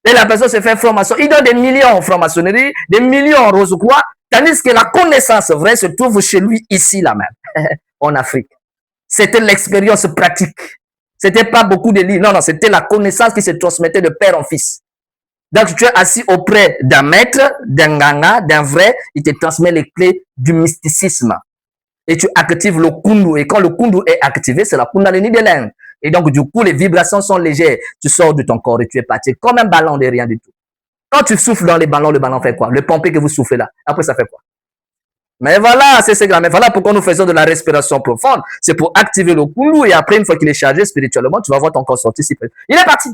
Et la personne se fait franc-maçon. Il donne des millions en franc-maçonnerie, des millions en rose-croix, tandis que la connaissance vraie se trouve chez lui, ici, là même, en Afrique. C'était l'expérience pratique. C'était pas beaucoup de livres. Non, non, c'était la connaissance qui se transmettait de père en fils. Donc, tu es assis auprès d'un maître, d'un ganga, d'un vrai, il te transmet les clés du mysticisme. Et tu actives le kundu. Et quand le kundu est activé, c'est la kundalini de l'Inde. Et donc, du coup, les vibrations sont légères. Tu sors de ton corps et tu es parti comme un ballon de rien du tout. Quand tu souffles dans les ballons, le ballon fait quoi? Le pompé que vous soufflez là. Après, ça fait quoi? Mais voilà, c'est ça. Mais voilà pourquoi nous faisons de la respiration profonde. C'est pour activer le kundu. Et après, une fois qu'il est chargé spirituellement, tu vas voir ton corps sortir. Il est parti.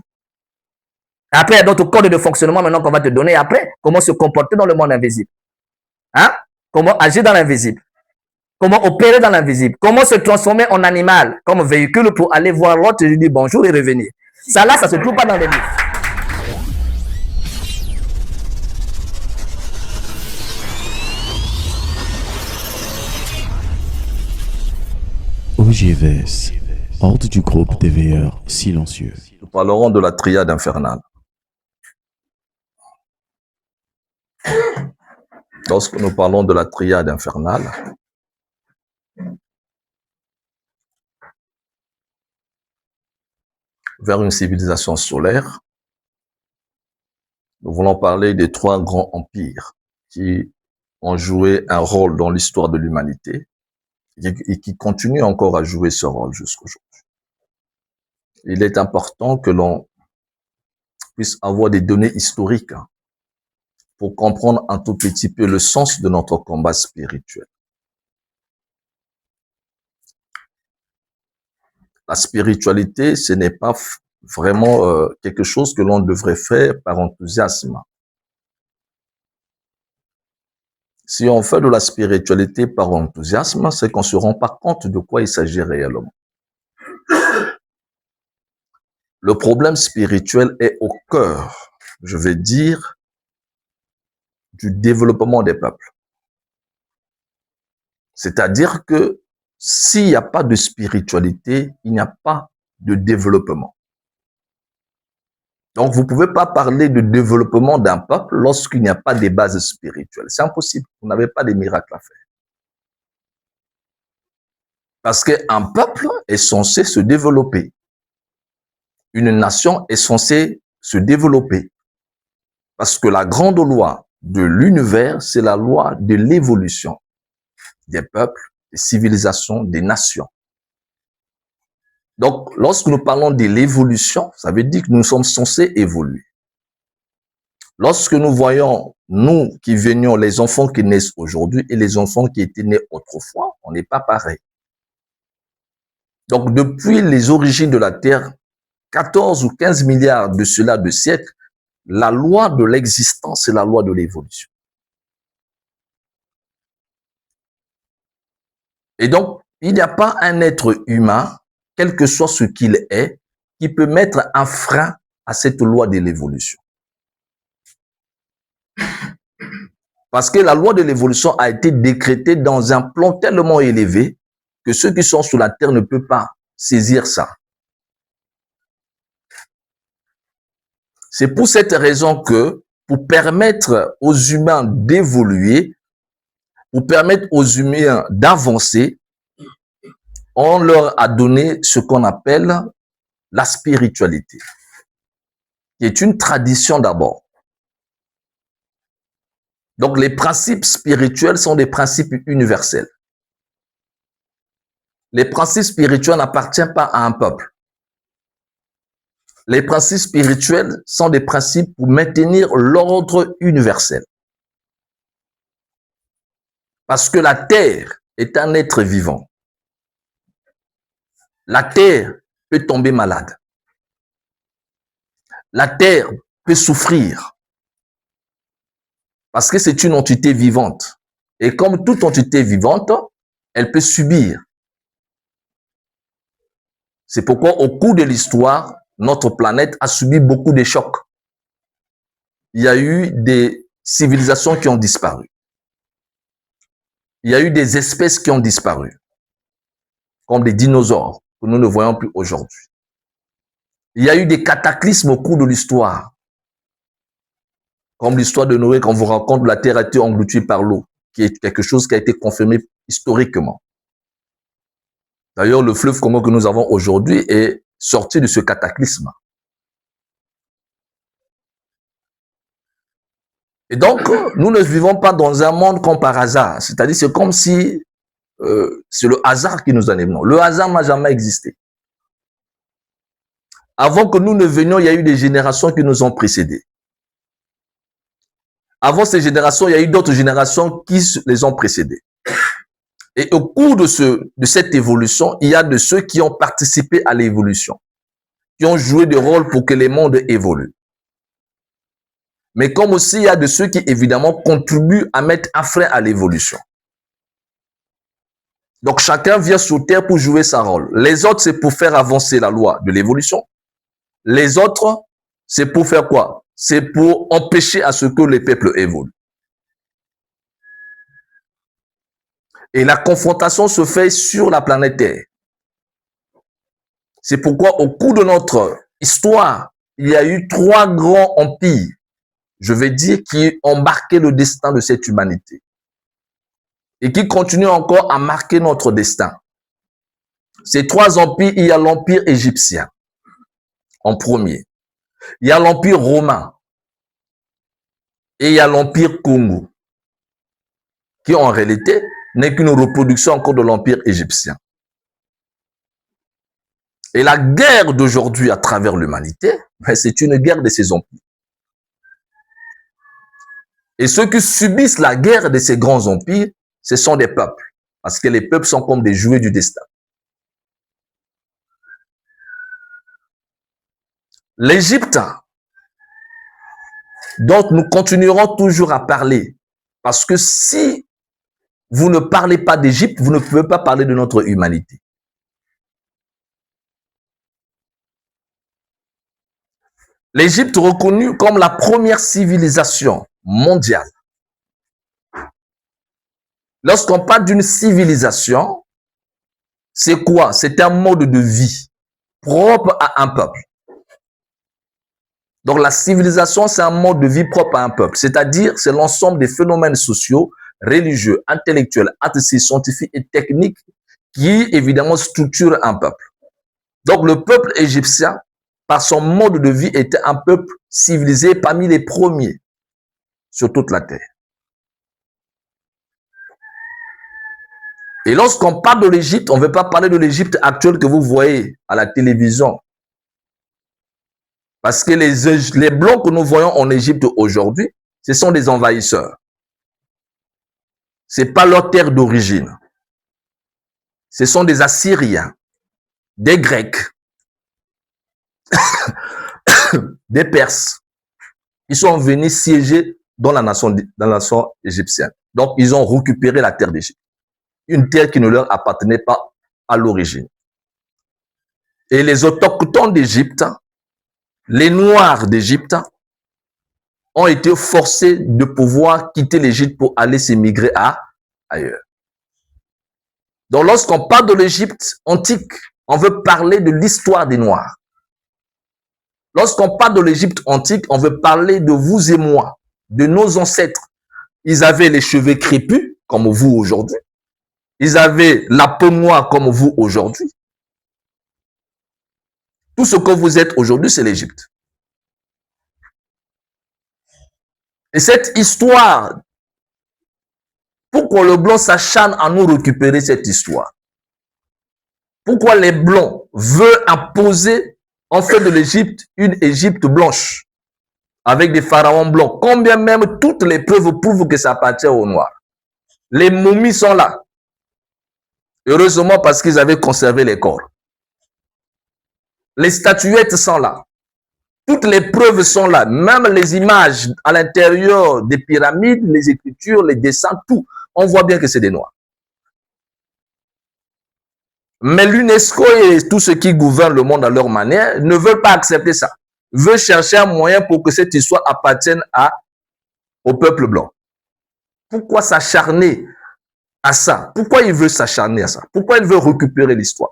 Après, il y a d'autres codes de fonctionnement maintenant qu'on va te donner après. Comment se comporter dans le monde invisible. Hein? Comment agir dans l'invisible. Comment opérer dans l'invisible. Comment se transformer en animal comme véhicule pour aller voir l'autre et lui dire bonjour et revenir. Ça là, ça se trouve pas dans les livres. OGVS, ordre du groupe des veilleurs silencieux. Nous parlerons de la triade infernale. Lorsque nous parlons de la triade infernale, vers une civilisation solaire, nous voulons parler des 3 grands empires qui ont joué un rôle dans l'histoire de l'humanité et qui continuent encore à jouer ce rôle jusqu'aujourd'hui. Il est important que l'on puisse avoir des données historiques pour comprendre un tout petit peu le sens de notre combat spirituel. La spiritualité, ce n'est pas vraiment quelque chose que l'on devrait faire par enthousiasme. Si on fait de la spiritualité par enthousiasme, c'est qu'on ne se rend pas compte de quoi il s'agit réellement. Le problème spirituel est au cœur, je vais dire, du développement des peuples. C'est-à-dire que s'il n'y a pas de spiritualité, il n'y a pas de développement. Donc, vous ne pouvez pas parler de développement d'un peuple lorsqu'il n'y a pas de bases spirituelles. C'est impossible. Vous n'avez pas de miracles à faire. Parce qu'un peuple est censé se développer. Une nation est censée se développer. Parce que la grande loi de l'univers, c'est la loi de l'évolution des peuples, des civilisations, des nations. Donc, lorsque nous parlons de l'évolution, ça veut dire que nous sommes censés évoluer. Lorsque nous voyons, nous qui venions, les enfants qui naissent aujourd'hui et les enfants qui étaient nés autrefois, on n'est pas pareil. Donc, depuis les origines de la Terre, 14 ou 15 milliards de cela de siècles, la loi de l'existence, c'est la loi de l'évolution. Et donc, il n'y a pas un être humain, quel que soit ce qu'il est, qui peut mettre un frein à cette loi de l'évolution. Parce que la loi de l'évolution a été décrétée dans un plan tellement élevé que ceux qui sont sur la terre ne peuvent pas saisir ça. C'est pour cette raison que, pour permettre aux humains d'évoluer, pour permettre aux humains d'avancer, on leur a donné ce qu'on appelle la spiritualité, qui est une tradition d'abord. Donc, les principes spirituels sont des principes universels. Les principes spirituels n'appartiennent pas à un peuple. Les principes spirituels sont des principes pour maintenir l'ordre universel. Parce que la terre est un être vivant. La terre peut tomber malade. La terre peut souffrir. Parce que c'est une entité vivante. Et comme toute entité vivante, elle peut subir. C'est pourquoi au cours de l'histoire, notre planète a subi beaucoup de chocs. Il y a eu des civilisations qui ont disparu. Il y a eu des espèces qui ont disparu, comme des dinosaures que nous ne voyons plus aujourd'hui. Il y a eu des cataclysmes au cours de l'histoire. Comme l'histoire de Noé, quand on vous raconte la terre a été engloutie par l'eau, qui est quelque chose qui a été confirmé historiquement. D'ailleurs, le fleuve Congo que nous avons aujourd'hui est sorti de ce cataclysme. Et donc, nous ne vivons pas dans un monde comme par hasard. C'est-à-dire, c'est comme si c'est le hasard qui nous en est venu. Le hasard n'a jamais existé. Avant que nous ne venions, il y a eu des générations qui nous ont précédés. Avant ces générations, il y a eu d'autres générations qui les ont précédées. Et au cours de cette évolution, il y a de ceux qui ont participé à l'évolution, qui ont joué des rôles pour que les mondes évoluent. Mais comme aussi, il y a de ceux qui, évidemment, contribuent à mettre un frein à l'évolution. Donc, chacun vient sur Terre pour jouer son rôle. Les autres, c'est pour faire avancer la loi de l'évolution. Les autres, c'est pour faire quoi? C'est pour empêcher à ce que les peuples évoluent. Et la confrontation se fait sur la planète Terre. C'est pourquoi, au cours de notre histoire, il y a eu 3 grands empires, je vais dire, qui ont marqué le destin de cette humanité. Et qui continuent encore à marquer notre destin. Ces 3 empires, il y a l'empire égyptien, en premier. Il y a l'empire romain. Et il y a l'empire Congo, qui en réalité n'est qu'une reproduction encore de l'empire égyptien. Et la guerre d'aujourd'hui à travers l'humanité, c'est une guerre de ces empires. Et ceux qui subissent la guerre de ces grands empires, ce sont des peuples. Parce que les peuples sont comme des jouets du destin. L'Égypte, dont nous continuerons toujours à parler. Parce que si vous ne parlez pas d'Égypte, vous ne pouvez pas parler de notre humanité. L'Égypte reconnue comme la première civilisation mondiale. Lorsqu'on parle d'une civilisation, c'est quoi? C'est un mode de vie propre à un peuple. Donc la civilisation, c'est un mode de vie propre à un peuple. C'est-à-dire, c'est l'ensemble des phénomènes sociaux, religieux, intellectuels, artistiques, scientifiques et techniques qui, évidemment, structurent un peuple. Donc le peuple égyptien, par son mode de vie, était un peuple civilisé parmi les premiers sur toute la terre. Et lorsqu'on parle de l'Égypte, on ne veut pas parler de l'Égypte actuelle que vous voyez à la télévision. Parce que les Blancs que nous voyons en Égypte aujourd'hui, ce sont des envahisseurs. Ce n'est pas leur terre d'origine. Ce sont des Assyriens, des Grecs, des Perses. Ils sont venus siéger dans la nation égyptienne. Donc, ils ont récupéré la terre d'Égypte. Une terre qui ne leur appartenait pas à l'origine. Et les autochtones d'Égypte, les Noirs d'Égypte, ont été forcés de pouvoir quitter l'Égypte pour aller s'émigrer ailleurs. Donc, lorsqu'on parle de l'Égypte antique, on veut parler de l'histoire des Noirs. Lorsqu'on parle de l'Égypte antique, on veut parler de vous et moi, de nos ancêtres. Ils avaient les cheveux crépus, comme vous aujourd'hui. Ils avaient la peau noire, comme vous aujourd'hui. Tout ce que vous êtes aujourd'hui, c'est l'Égypte. Et cette histoire, pourquoi le blanc s'acharne à nous récupérer cette histoire? Pourquoi les blancs veulent imposer, en fait, de l'Égypte, une Égypte blanche, avec des pharaons blancs, combien même toutes les preuves prouvent que ça appartient aux Noirs. Les momies sont là. Heureusement parce qu'ils avaient conservé les corps. Les statuettes sont là. Toutes les preuves sont là. Même les images à l'intérieur des pyramides, les écritures, les dessins, tout. On voit bien que c'est des Noirs. Mais l'UNESCO et tous ceux qui gouvernent le monde à leur manière ne veulent pas accepter ça. Veulent chercher un moyen pour que cette histoire appartienne au peuple blanc. Pourquoi s'acharner à ça? Pourquoi il veut s'acharner à ça? Pourquoi il veut récupérer l'histoire?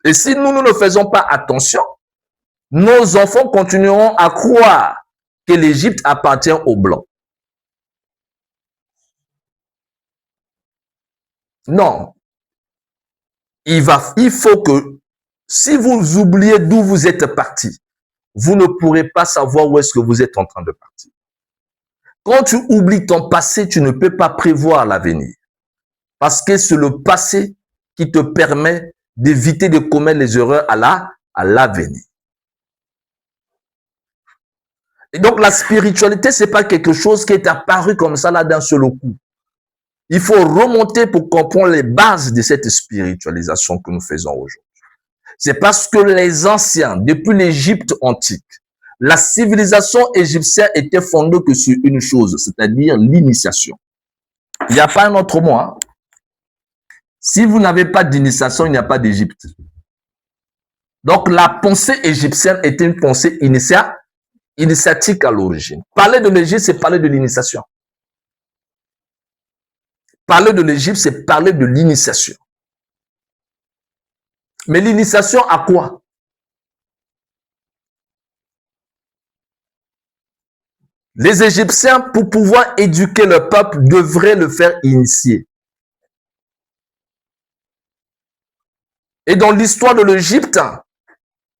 Et si nous ne faisons pas attention, nos enfants continueront à croire que l'Égypte appartient aux Blancs. Non. Il faut que, si vous oubliez d'où vous êtes parti, vous ne pourrez pas savoir où est-ce que vous êtes en train de partir. Quand tu oublies ton passé, tu ne peux pas prévoir l'avenir. Parce que c'est le passé qui te permet d'éviter de commettre les erreurs à l'avenir. Et donc, la spiritualité, c'est pas quelque chose qui est apparu comme ça là d'un seul coup. Il faut remonter pour comprendre les bases de cette spiritualisation que nous faisons aujourd'hui. C'est parce que les anciens, depuis l'Égypte antique, la civilisation égyptienne était fondée que sur une chose, c'est-à-dire l'initiation. Il n'y a pas un autre mot. Hein? Si vous n'avez pas d'initiation, il n'y a pas d'Égypte. Donc, la pensée égyptienne était une pensée initiatique à l'origine. Parler de l'Égypte, c'est parler de l'initiation. Parler de l'Égypte, c'est parler de l'initiation. Mais l'initiation à quoi? Les Égyptiens, pour pouvoir éduquer le peuple, devraient le faire initier. Et dans l'histoire de l'Égypte,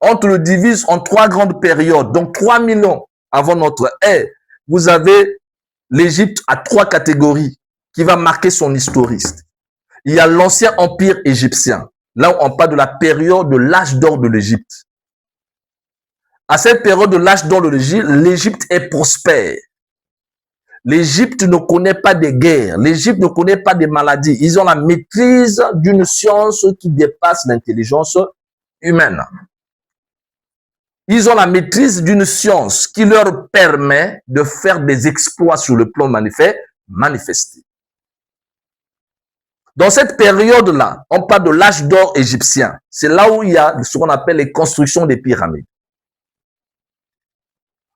on te le divise en 3 grandes périodes. Donc 3000 ans avant notre ère, vous avez l'Égypte à 3 catégories qui va marquer son historiste. Il y a l'ancien empire égyptien. Là où on parle de la période de l'âge d'or de l'Égypte. À cette période de l'âge d'or de l'Égypte est prospère. L'Égypte ne connaît pas de guerres. L'Égypte ne connaît pas de maladies. Ils ont la maîtrise d'une science qui dépasse l'intelligence humaine. Ils ont la maîtrise d'une science qui leur permet de faire des exploits sur le plan manifesté. Dans cette période-là, on parle de l'âge d'or égyptien. C'est là où il y a ce qu'on appelle les constructions des pyramides.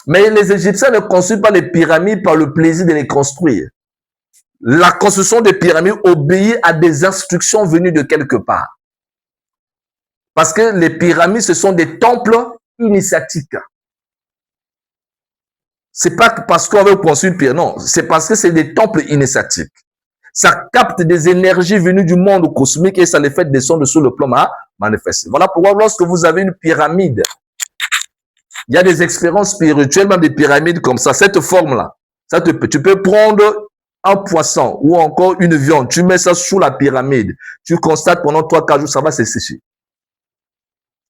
Mais les Égyptiens ne construisent pas les pyramides par le plaisir de les construire. La construction des pyramides obéit à des instructions venues de quelque part. Parce que les pyramides, ce sont des temples initiatiques. C'est pas parce qu'on veut construire une pyramide, non. C'est parce que c'est des temples initiatiques. Ça capte des énergies venues du monde cosmique et ça les fait descendre sur le plan manifesté. Voilà pourquoi lorsque vous avez une pyramide, il y a des expériences spirituelles, même des pyramides comme ça, cette forme-là. Tu peux prendre un poisson ou encore une viande, tu mets ça sous la pyramide, tu constates pendant 3-4 jours, ça va se sécher.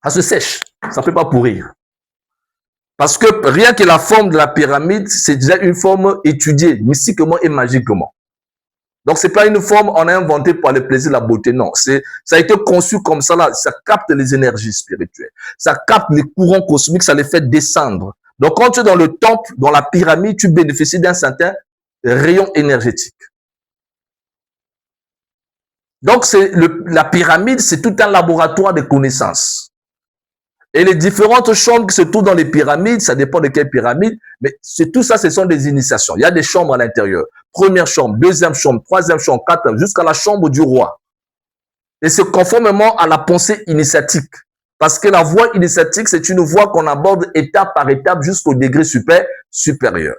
Ça se sèche, ça ne peut pas pourrir. Parce que rien que la forme de la pyramide, c'est déjà une forme étudiée, mystiquement et magiquement. Donc, c'est pas une forme on a inventé pour le plaisir, la beauté, non. Ça a été conçu comme ça, là. Ça capte les énergies spirituelles. Ça capte les courants cosmiques, ça les fait descendre. Donc, quand tu es dans le temple, dans la pyramide, tu bénéficies d'un certain rayon énergétique. Donc, la pyramide, c'est tout un laboratoire de connaissances. Et les différentes chambres qui se trouvent dans les pyramides, ça dépend de quelle pyramide, mais tout ça, ce sont des initiations. Il y a des chambres à l'intérieur. Première chambre, deuxième chambre, troisième chambre, quatrième, jusqu'à la chambre du roi. Et c'est conformément à la pensée initiatique. Parce que la voie initiatique, c'est une voie qu'on aborde étape par étape jusqu'au degré supérieur.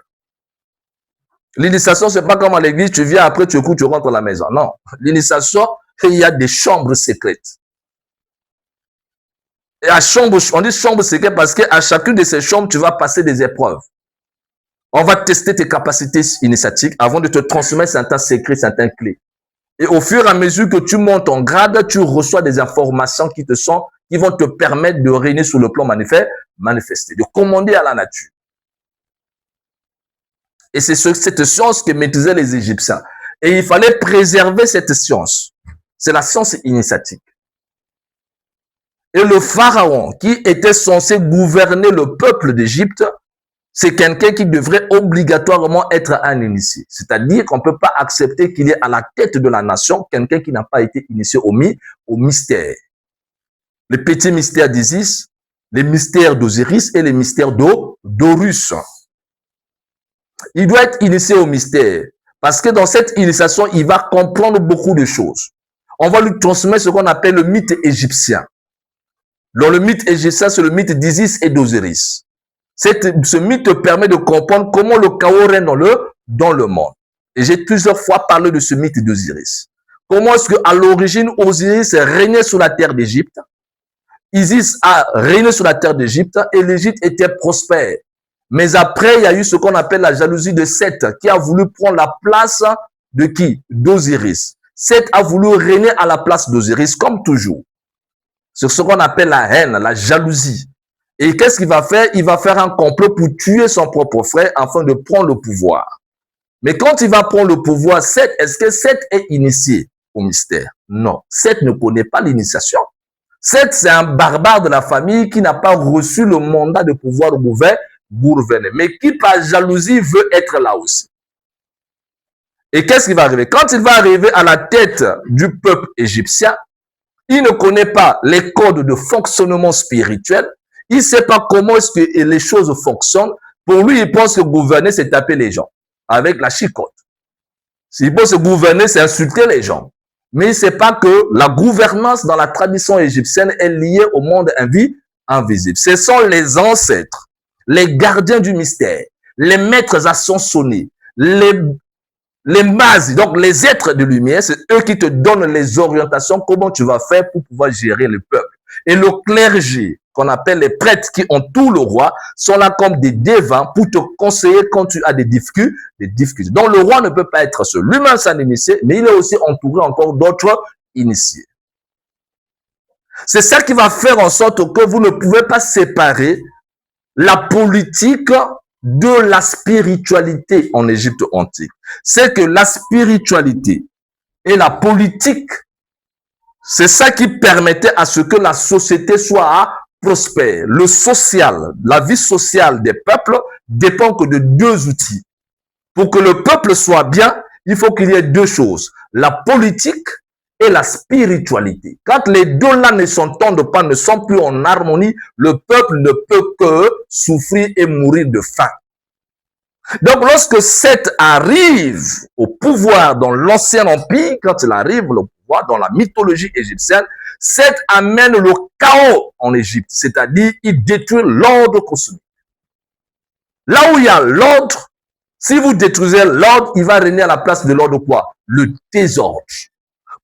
L'initiation, c'est pas comme à l'église, tu viens après, tu écoutes, tu rentres à la maison. Non. L'initiation, il y a des chambres secrètes. Et à chambre, on dit chambre secrète parce qu'à chacune de ces chambres, tu vas passer des épreuves. On va tester tes capacités initiatiques avant de te transmettre certains secrets, certaines clés. Et au fur et à mesure que tu montes en grade, tu reçois des informations qui vont te permettre de régner sur le plan manifesté, de commander à la nature. Et c'est cette science que maîtrisaient les Égyptiens. Et il fallait préserver cette science. C'est la science initiatique. Et le pharaon, qui était censé gouverner le peuple d'Égypte, c'est quelqu'un qui devrait obligatoirement être un initié. C'est-à-dire qu'on ne peut pas accepter qu'il y ait à la tête de la nation quelqu'un qui n'a pas été initié au mystère. Les petits mystères d'Isis, les mystères d'Osiris et les mystères d'Horus. Il doit être initié au mystère. Parce que dans cette initiation, il va comprendre beaucoup de choses. On va lui transmettre ce qu'on appelle le mythe égyptien. Dans le mythe égyptien, c'est le mythe d'Isis et d'Osiris. Ce mythe permet de comprendre comment le chaos règne dans le monde. Et j'ai plusieurs fois parlé de ce mythe d'Osiris. Comment est-ce qu'à l'origine, Osiris régnait sur la terre d'Égypte? Isis a régné sur la terre d'Égypte et l'Égypte était prospère. Mais après, il y a eu ce qu'on appelle la jalousie de Seth qui a voulu prendre la place de qui? D'Osiris. Seth a voulu régner à la place d'Osiris, comme toujours. Sur ce qu'on appelle la haine, la jalousie. Et qu'est-ce qu'il va faire? Il va faire un complot pour tuer son propre frère afin de prendre le pouvoir. Mais quand il va prendre le pouvoir, Seth, est-ce que Seth est initié au mystère? Non. Seth ne connaît pas l'initiation. Seth, c'est un barbare de la famille qui n'a pas reçu le mandat de pouvoir gouverner, mais qui par jalousie veut être là aussi. Et qu'est-ce qui va arriver? Quand il va arriver à la tête du peuple égyptien, il ne connaît pas les codes de fonctionnement spirituel, il ne sait pas comment est-ce que les choses fonctionnent. Pour lui, il pense que gouverner, c'est taper les gens avec la chicotte. S'il pense que gouverner, c'est insulter les gens. Mais il ne sait pas que la gouvernance dans la tradition égyptienne est liée au monde invisible. Ce sont les ancêtres, les gardiens du mystère, les maîtres ascensionnés, les bases, donc les êtres de lumière, c'est eux qui te donnent les orientations, comment tu vas faire pour pouvoir gérer le peuple. Et le clergé, qu'on appelle les prêtres qui entourent le roi, sont là comme des devins pour te conseiller quand tu as des difficultés. Donc le roi ne peut pas être seul. Lui-même c'est un initié, mais il est aussi entouré encore d'autres initiés. C'est ça qui va faire en sorte que vous ne pouvez pas séparer la politique de la spiritualité en Égypte antique. C'est que la spiritualité et la politique, c'est ça qui permettait à ce que la société soit prospère. Le social, la vie sociale des peuples dépend que de deux outils. Pour que le peuple soit bien, il faut qu'il y ait deux choses, la politique et la spiritualité. Quand les deux-là ne s'entendent pas, ne sont plus en harmonie, le peuple ne peut que souffrir et mourir de faim. Donc, lorsque Seth arrive au pouvoir dans l'ancien empire, quand il arrive au pouvoir dans la mythologie égyptienne, Seth amène le chaos en Égypte, c'est-à-dire il détruit l'ordre cosmique. Là où il y a l'ordre, si vous détruisez l'ordre, il va régner à la place de l'ordre quoi? Le désordre.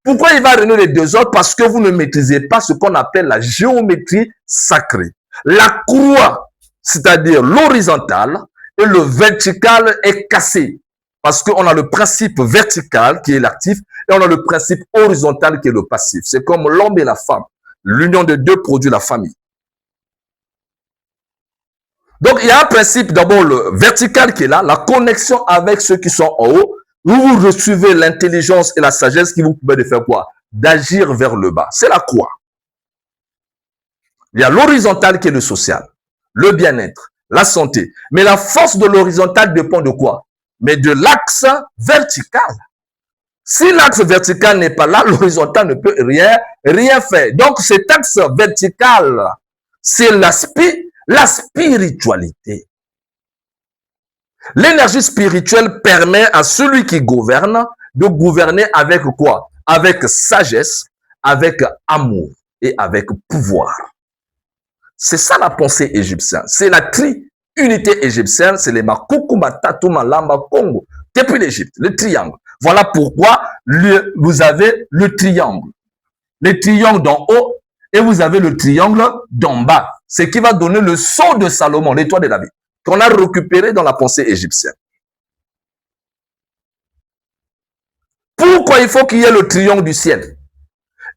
Pourquoi il va régner le désordre? Parce que vous ne maîtrisez pas ce qu'on appelle la géométrie sacrée. La croix, c'est-à-dire l'horizontale, et le vertical est cassé. Parce qu'on a le principe vertical qui est l'actif et on a le principe horizontal qui est le passif. C'est comme l'homme et la femme. L'union de deux produit la famille. Donc, il y a un principe d'abord le vertical qui est là, la connexion avec ceux qui sont en haut, où vous recevez l'intelligence et la sagesse qui vous permet de faire quoi? D'agir vers le bas. C'est la croix. Il y a l'horizontal qui est le social, le bien-être, la santé. Mais la force de l'horizontal dépend de quoi? Mais de l'axe vertical. Si l'axe vertical n'est pas là, l'horizontal ne peut rien faire. Donc, cet axe vertical, c'est la spiritualité. L'énergie spirituelle permet à celui qui gouverne de gouverner avec quoi? Avec sagesse, avec amour et avec pouvoir. C'est ça la pensée égyptienne. C'est la triunité égyptienne. C'est les Makukuma, Tatuma, Lamba, Congo. Depuis l'Égypte, le triangle. Voilà pourquoi vous avez le triangle. Le triangle d'en haut et vous avez le triangle d'en bas. Ce qui va donner le sceau de Salomon, l'étoile de David, qu'on a récupéré dans la pensée égyptienne. Pourquoi il faut qu'il y ait le triangle du ciel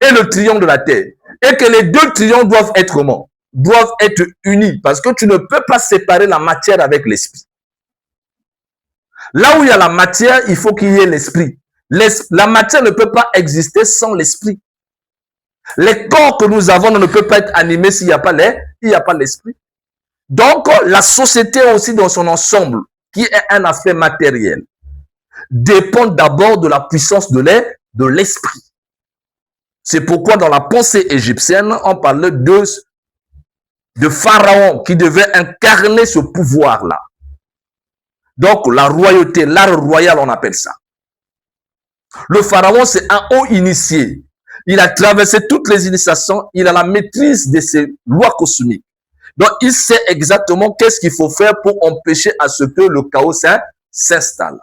et le triangle de la terre? Et que les deux triangles doivent être comment? Doivent être unis. Parce que tu ne peux pas séparer la matière avec l'esprit. Là où il y a la matière, il faut qu'il y ait l'esprit. La matière ne peut pas exister sans l'esprit. Les corps que nous avons ne peuvent pas être animés s'il n'y a pas l'esprit. Donc, la société aussi dans son ensemble, qui est un aspect matériel, dépend d'abord de la puissance de l'esprit. C'est pourquoi dans la pensée égyptienne, on parlait de Pharaon qui devait incarner ce pouvoir-là. Donc, la royauté, l'art royal, on appelle ça. Le Pharaon, c'est un haut initié. Il a traversé toutes les initiations, il a la maîtrise de ses lois cosmiques. Donc, il sait exactement qu'est-ce qu'il faut faire pour empêcher à ce que le chaos s'installe.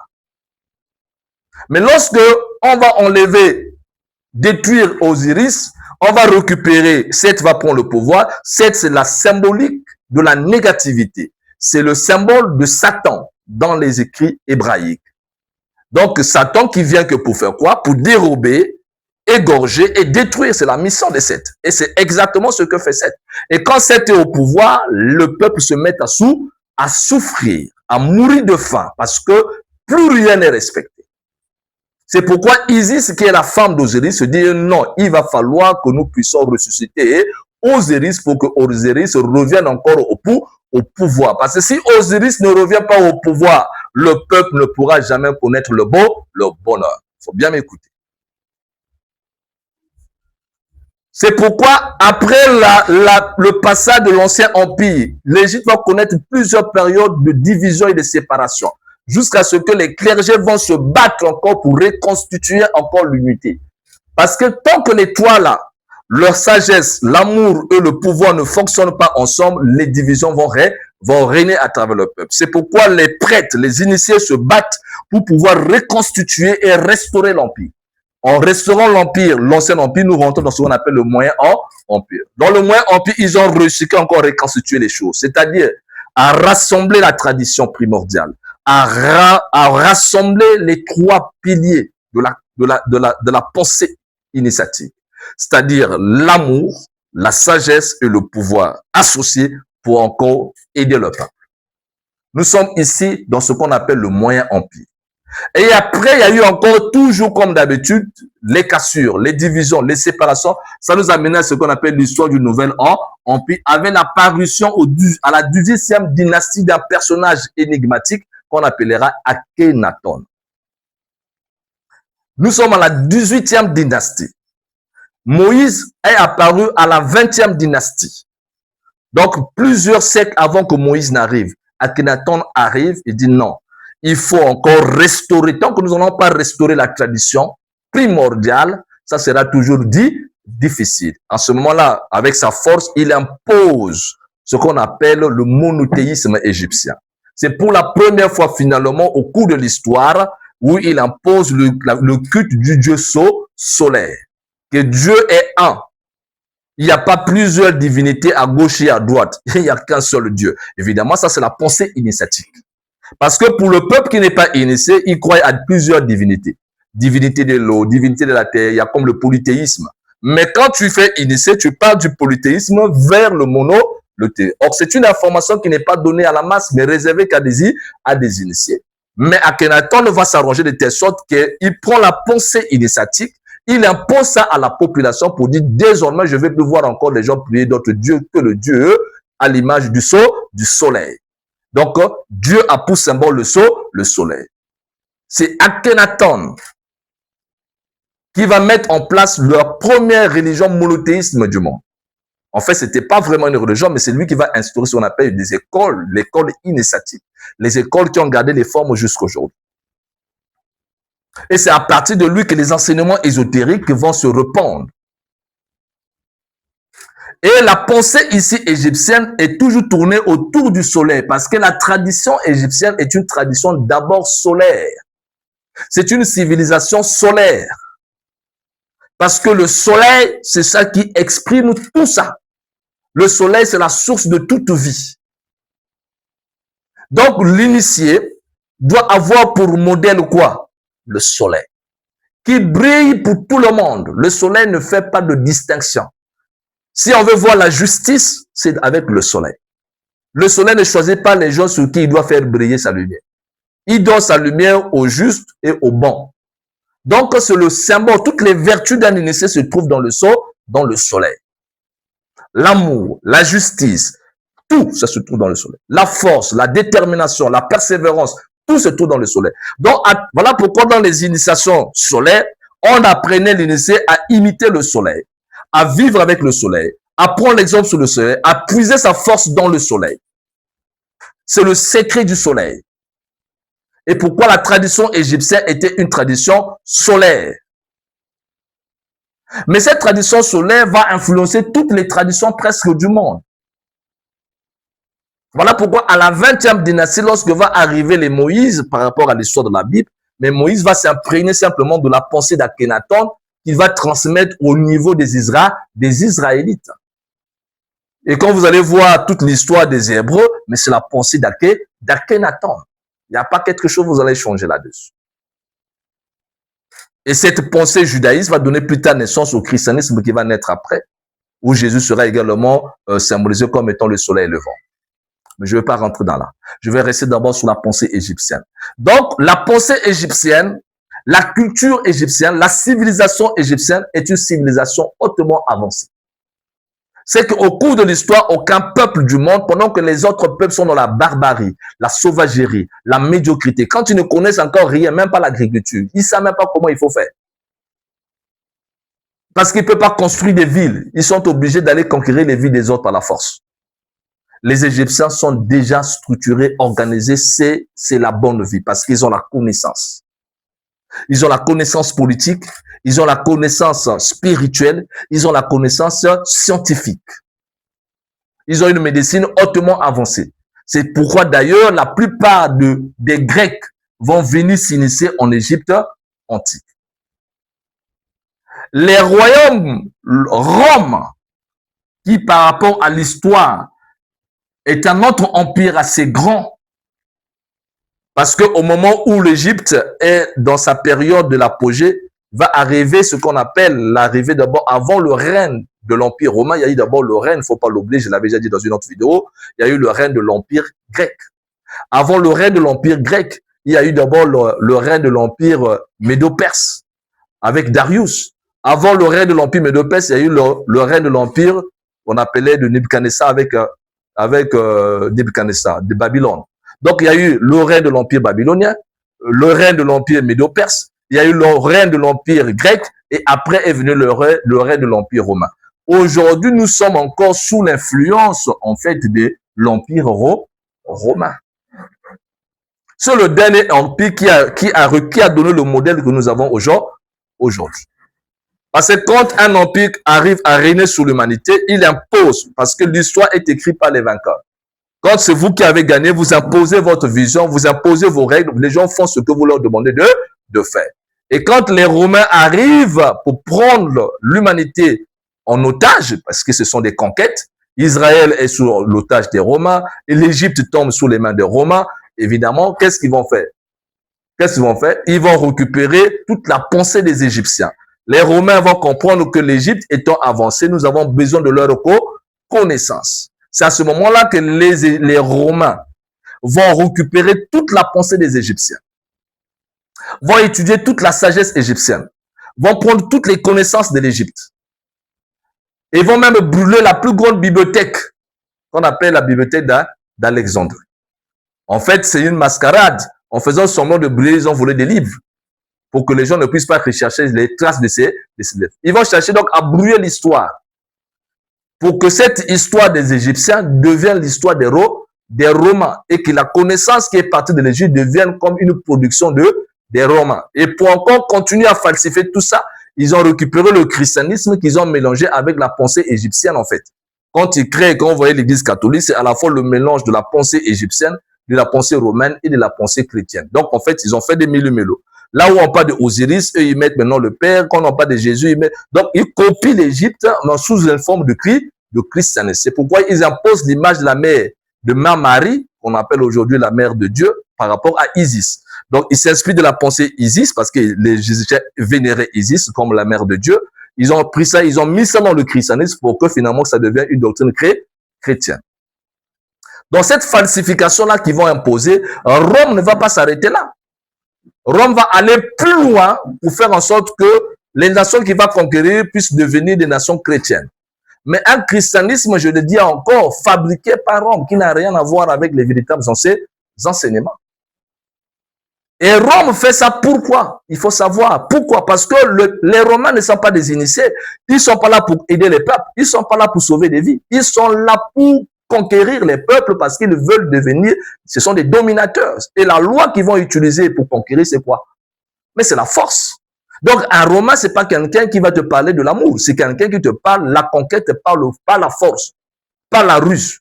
Mais lorsque on va enlever, détruire Osiris, on va récupérer, Seth va prendre le pouvoir. Seth, c'est la symbolique de la négativité. C'est le symbole de Satan dans les écrits hébraïques. Donc, Satan qui vient que pour faire quoi? Pour dérober, égorger et détruire. C'est la mission de Seth. Et c'est exactement ce que fait Seth. Et quand Seth est au pouvoir, le peuple se met à souffrir, à mourir de faim, parce que plus rien n'est respecté. C'est pourquoi Isis, qui est la femme d'Osiris, se dit non, il va falloir que nous puissions ressusciter Osiris pour que Osiris revienne encore au pouvoir. Parce que si Osiris ne revient pas au pouvoir, le peuple ne pourra jamais connaître le bonheur. Il faut bien m'écouter. C'est pourquoi, après le passage de l'Ancien Empire, l'Égypte va connaître plusieurs périodes de division et de séparation, jusqu'à ce que les clergés vont se battre encore pour reconstituer encore l'unité. Parce que tant que les trois là, leur sagesse, l'amour et le pouvoir ne fonctionnent pas ensemble, les divisions vont régner à travers le peuple. C'est pourquoi les prêtres, les initiés se battent pour pouvoir reconstituer et restaurer l'Empire. En restaurant l'Empire, l'Ancien Empire, nous rentrons dans ce qu'on appelle le Moyen Empire. Dans le Moyen Empire, ils ont réussi à encore reconstituer les choses, c'est-à-dire à rassembler la tradition primordiale, à rassembler les trois piliers de la pensée initiatique, c'est-à-dire l'amour, la sagesse et le pouvoir associés pour encore aider le peuple. Nous sommes ici dans ce qu'on appelle le Moyen Empire. Et après, il y a eu encore, toujours comme d'habitude, les cassures, les divisions, les séparations. Ça nous a mené à ce qu'on appelle l'histoire du Nouvel Empire, avec l'apparition à la 18e dynastie d'un personnage énigmatique qu'on appellera Akhenaton. Nous sommes à la 18e dynastie. Moïse est apparu à la 20e dynastie. Donc, plusieurs siècles avant que Moïse n'arrive, Akhenaton arrive et dit non. Il faut encore restaurer. Tant que nous n'allons pas restaurer la tradition primordiale, ça sera toujours difficile. En ce moment-là, avec sa force, il impose ce qu'on appelle le monothéisme égyptien. C'est pour la première fois finalement au cours de l'histoire où il impose le culte du dieu solaire. Que Dieu est un. Il n'y a pas plusieurs divinités à gauche et à droite. Il n'y a qu'un seul Dieu. Évidemment, ça c'est la pensée initiatique. Parce que pour le peuple qui n'est pas initié, il croit à plusieurs divinités. Divinité de l'eau, divinité de la terre, il y a comme le polythéisme. Mais quand tu fais initier, tu pars du polythéisme vers le monothéisme. Or, c'est une information qui n'est pas donnée à la masse, mais réservée qu'à des initiés. Mais Akhenaton va s'arranger de telle sorte qu'il prend la pensée initiatique, il impose ça à la population pour dire, désormais, je vais plus voir encore les gens prier d'autres dieux que le Dieu à l'image du soleil. Donc, Dieu a pour symbole le soleil. C'est Akhenaton qui va mettre en place leur première religion monothéisme du monde. En fait, c'était pas vraiment une religion, mais c'est lui qui va instaurer ce qu'on appelle des écoles, l'école initiatique. Les écoles qui ont gardé les formes jusqu'à aujourd'hui. Et c'est à partir de lui que les enseignements ésotériques vont se répandre. Et la pensée ici égyptienne est toujours tournée autour du soleil parce que la tradition égyptienne est une tradition d'abord solaire. C'est une civilisation solaire. Parce que le soleil, c'est ça qui exprime tout ça. Le soleil, c'est la source de toute vie. Donc, l'initié doit avoir pour modèle quoi? Le soleil. Qui brille pour tout le monde. Le soleil ne fait pas de distinction. Si on veut voir la justice, c'est avec le soleil. Le soleil ne choisit pas les gens sur qui il doit faire briller sa lumière. Il donne sa lumière aux justes et aux bons. Donc, c'est le symbole. Toutes les vertus d'un initié se trouvent dans le soleil. L'amour, la justice, tout ça se trouve dans le soleil. La force, la détermination, la persévérance, tout se trouve dans le soleil. Donc, voilà pourquoi dans les initiations solaires, on apprenait l'initié à imiter le soleil, à vivre avec le soleil, à prendre l'exemple sur le soleil, à puiser sa force dans le soleil. C'est le secret du soleil. Et pourquoi la tradition égyptienne était une tradition solaire. Mais cette tradition solaire va influencer toutes les traditions presque du monde. Voilà pourquoi à la 20e dynastie, lorsque va arriver les Moïse par rapport à l'histoire de la Bible, mais Moïse va s'imprégner simplement de la pensée d'Akhenaton qu'il va transmettre au niveau des Israélites. Et quand vous allez voir toute l'histoire des Hébreux, mais c'est la pensée d'Akhenaton. Il n'y a pas quelque chose que vous allez changer là-dessus. Et cette pensée judaïste va donner plus tard naissance au christianisme qui va naître après, où Jésus sera également symbolisé comme étant le soleil levant. Mais je ne vais pas rentrer dans là. Je vais rester d'abord sur la pensée égyptienne. Donc, la pensée égyptienne, la culture égyptienne, la civilisation égyptienne est une civilisation hautement avancée. C'est qu'au cours de l'histoire, aucun peuple du monde, pendant que les autres peuples sont dans la barbarie, la sauvagerie, la médiocrité, quand ils ne connaissent encore rien, même pas l'agriculture, ils ne savent même pas comment il faut faire. Parce qu'ils ne peuvent pas construire des villes. Ils sont obligés d'aller conquérir les villes des autres par la force. Les Égyptiens sont déjà structurés, organisés, c'est la bonne vie parce qu'ils ont la connaissance. Ils ont la connaissance politique, ils ont la connaissance spirituelle, ils ont la connaissance scientifique. Ils ont une médecine hautement avancée. C'est pourquoi d'ailleurs la plupart des Grecs vont venir s'initier en Égypte antique. Les royaumes Rome, qui par rapport à l'histoire est un autre empire assez grand, parce qu'au moment où l'Égypte est dans sa période de l'apogée, va arriver ce qu'on appelle l'arrivée d'abord, avant le règne de l'Empire romain, il y a eu d'abord le règne, il ne faut pas l'oublier, je l'avais déjà dit dans une autre vidéo, il y a eu le règne de l'Empire grec. Avant le règne de l'Empire grec, il y a eu d'abord le règne de l'Empire médo-perse, avec Darius. Avant le règne de l'Empire médo-perse, il y a eu le règne de l'Empire qu'on appelait de Nebuchadnezzar avec Nebuchadnezzar, de Babylone. Donc, il y a eu le règne de l'Empire babylonien, le règne de l'Empire médo-perse, il y a eu le règne de l'Empire grec, et après est venu le règne de l'Empire romain. Aujourd'hui, nous sommes encore sous l'influence, en fait, de l'Empire romain. C'est le dernier empire qui a donné le modèle que nous avons aujourd'hui. Parce que quand un empire arrive à régner sur l'humanité, il impose, parce que l'histoire est écrite par les vainqueurs. Quand c'est vous qui avez gagné, vous imposez votre vision, vous imposez vos règles, les gens font ce que vous leur demandez de faire. Et quand les Romains arrivent pour prendre l'humanité en otage, parce que ce sont des conquêtes, Israël est sous l'otage des Romains, et l'Égypte tombe sous les mains des Romains, évidemment, qu'est-ce qu'ils vont faire? Ils vont récupérer toute la pensée des Égyptiens. Les Romains vont comprendre que l'Égypte étant avancée, nous avons besoin de leur connaissance. C'est à ce moment-là que les Romains vont récupérer toute la pensée des Égyptiens, vont étudier toute la sagesse égyptienne, vont prendre toutes les connaissances de l'Égypte et vont même brûler la plus grande bibliothèque qu'on appelle la bibliothèque d'Alexandrie. En fait, c'est une mascarade. En faisant semblant de brûler, ils ont volé des livres pour que les gens ne puissent pas rechercher les traces de ces livres. Ils vont chercher donc à brûler l'histoire pour que cette histoire des Égyptiens devienne l'histoire des Romains et que la connaissance qui est partie de l'Égypte devienne comme une production des Romains. Et pour encore continuer à falsifier tout ça, ils ont récupéré le christianisme qu'ils ont mélangé avec la pensée égyptienne en fait. Quand ils créent, quand vous voyez l'Église catholique, c'est à la fois le mélange de la pensée égyptienne, de la pensée romaine et de la pensée chrétienne. Donc en fait, ils ont fait des mélo-mélo. Là où on parle d'Osiris, eux, ils mettent maintenant le Père. Quand on parle de Jésus, ils mettent... Donc, ils copient l'Égypte sous une forme de christianisme. C'est pourquoi ils imposent l'image de la mère de Mère Marie, qu'on appelle aujourd'hui la mère de Dieu, par rapport à Isis. Donc, ils s'inspirent de la pensée Isis, parce que les Égyptiens vénéraient Isis comme la mère de Dieu. Ils ont pris ça, ils ont mis ça dans le christianisme pour que finalement, ça devienne une doctrine chrétienne. Dans cette falsification-là qu'ils vont imposer, Rome ne va pas s'arrêter là. Rome va aller plus loin pour faire en sorte que les nations qu'il va conquérir puissent devenir des nations chrétiennes. Mais un christianisme, je le dis encore, fabriqué par Rome, qui n'a rien à voir avec les véritables enseignements. Et Rome fait ça pourquoi? Il faut savoir pourquoi. Parce que les Romains ne sont pas des initiés. Ils ne sont pas là pour aider les peuples. Ils ne sont pas là pour sauver des vies. Ils sont là pour conquérir les peuples parce qu'ils veulent devenir, ce sont des dominateurs. Et la loi qu'ils vont utiliser pour conquérir, c'est quoi? Mais c'est la force. Donc, un Romain, c'est pas quelqu'un qui va te parler de l'amour. C'est quelqu'un qui te parle, la conquête par la force, par la ruse.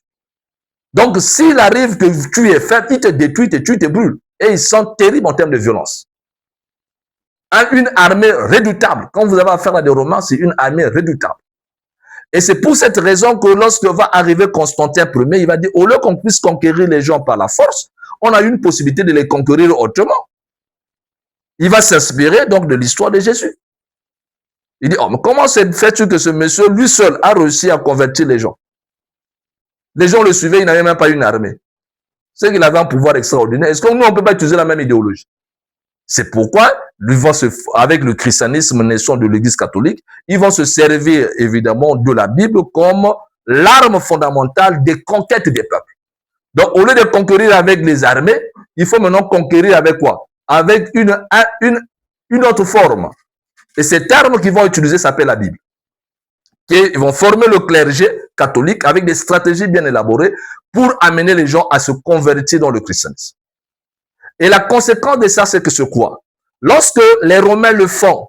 Donc, s'il arrive que tu es faible, il te détruit, il te tue, il te brûle. Et ils sont terribles en termes de violence. Une armée redoutable. Quand vous avez affaire à des Romains, c'est une armée redoutable. Et c'est pour cette raison que lorsque va arriver Constantin Ier, il va dire, au lieu qu'on puisse conquérir les gens par la force, on a une possibilité de les conquérir autrement. Il va s'inspirer donc de l'histoire de Jésus. Il dit, oh, mais comment fait-tu que ce monsieur, lui seul, a réussi à convertir les gens? Les gens le suivaient, il n'avait même pas une armée. C'est qu'il avait un pouvoir extraordinaire. Est-ce que nous, on ne peut pas utiliser la même idéologie? C'est pourquoi, avec le christianisme naissant de l'Église catholique, ils vont se servir évidemment de la Bible comme l'arme fondamentale des conquêtes des peuples. Donc, au lieu de conquérir avec les armées, il faut maintenant conquérir avec quoi? Avec une autre forme. Et cette arme qu'ils vont utiliser s'appelle la Bible. Ils vont former le clergé catholique avec des stratégies bien élaborées pour amener les gens à se convertir dans le christianisme. Et la conséquence de ça, c'est que c'est quoi? Lorsque les Romains le font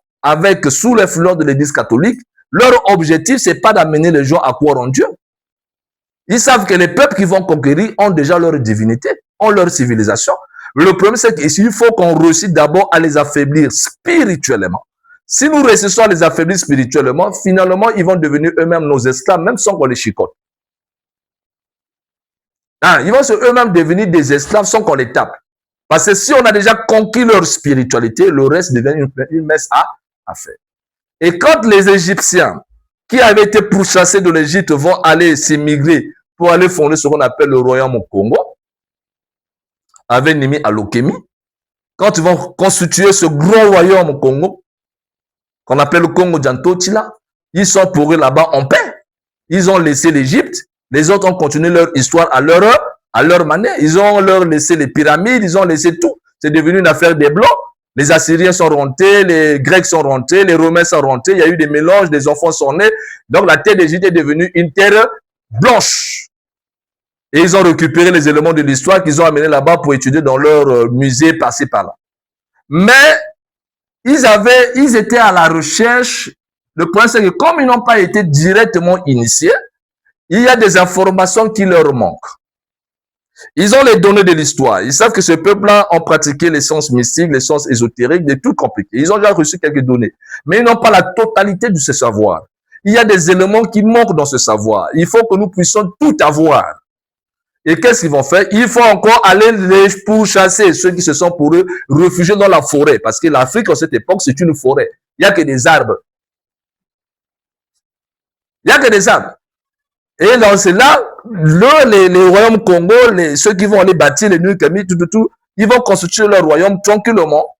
sous l'influence de l'Église catholique, leur objectif, c'est pas d'amener les gens à croire en Dieu. Ils savent que les peuples qui vont conquérir ont déjà leur divinité, ont leur civilisation. Le problème, c'est qu'il faut qu'on réussisse d'abord à les affaiblir spirituellement. Si nous réussissons à les affaiblir spirituellement, finalement, ils vont devenir eux-mêmes nos esclaves, même sans qu'on les chicote. Ils vont eux-mêmes devenir des esclaves sans qu'on les tape. Parce que si on a déjà conquis leur spiritualité, le reste devient une messe à faire. Et quand les Égyptiens, qui avaient été pourchassés de l'Égypte, vont aller s'émigrer pour aller fonder ce qu'on appelle le royaume au Congo, avec Nimi Alokemi, quand ils vont constituer ce grand royaume au Congo, qu'on appelle le Congo Djantotila, ils sont pour eux là-bas en paix. Ils ont laissé l'Égypte, les autres ont continué leur histoire à leur manière. Ils ont leur laissé les pyramides, ils ont laissé tout. C'est devenu une affaire des Blancs. Les Assyriens sont rentrés, les Grecs sont rentrés, les Romains sont rentrés, il y a eu des mélanges, des enfants sont nés. Donc la terre d'Égypte est devenue une terre blanche. Et ils ont récupéré les éléments de l'histoire qu'ils ont amenés là-bas pour étudier dans leur musée passé par là. Mais ils étaient à la recherche. Le problème, c'est que comme ils n'ont pas été directement initiés, il y a des informations qui leur manquent. Ils ont les données de l'histoire. Ils savent que ce peuple-là ont pratiqué les sciences mystiques, les sciences ésotériques, des trucs compliqués. Ils ont déjà reçu quelques données. Mais ils n'ont pas la totalité de ce savoir. Il y a des éléments qui manquent dans ce savoir. Il faut que nous puissions tout avoir. Et qu'est-ce qu'ils vont faire? Il faut encore aller les pourchasser, ceux qui se sont pour eux réfugiés dans la forêt. Parce que l'Afrique, en cette époque, c'est une forêt. Il n'y a que des arbres. Il n'y a que des arbres. Et dans cela, les royaumes Congo, ceux qui vont aller bâtir les Nukami, tout, ils vont constituer leur royaume tranquillement.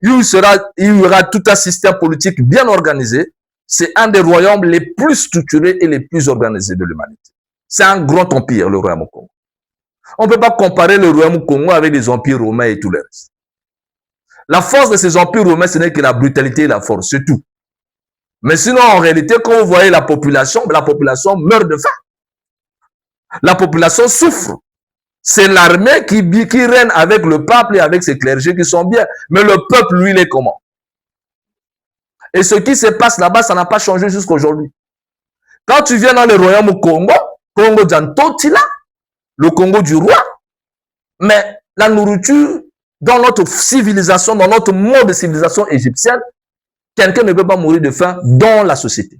Il y aura tout un système politique bien organisé. C'est un des royaumes les plus structurés et les plus organisés de l'humanité. C'est un grand empire, le royaume Congo. On ne peut pas comparer le royaume Congo avec les empires romains et tout le reste. La force de ces empires romains, ce n'est que la brutalité et la force, c'est tout. Mais sinon, en réalité, quand vous voyez la population meurt de faim. La population souffre. C'est l'armée qui règne avec le peuple et avec ses clergés qui sont bien. Mais le peuple, lui, il est comment? Et ce qui se passe là-bas, ça n'a pas changé jusqu'à aujourd'hui. Quand tu viens dans le royaume au Congo, Congo Djantotila, le Congo du roi, mais la nourriture, dans notre civilisation, dans notre mode de civilisation égyptienne, quelqu'un ne peut pas mourir de faim dans la société.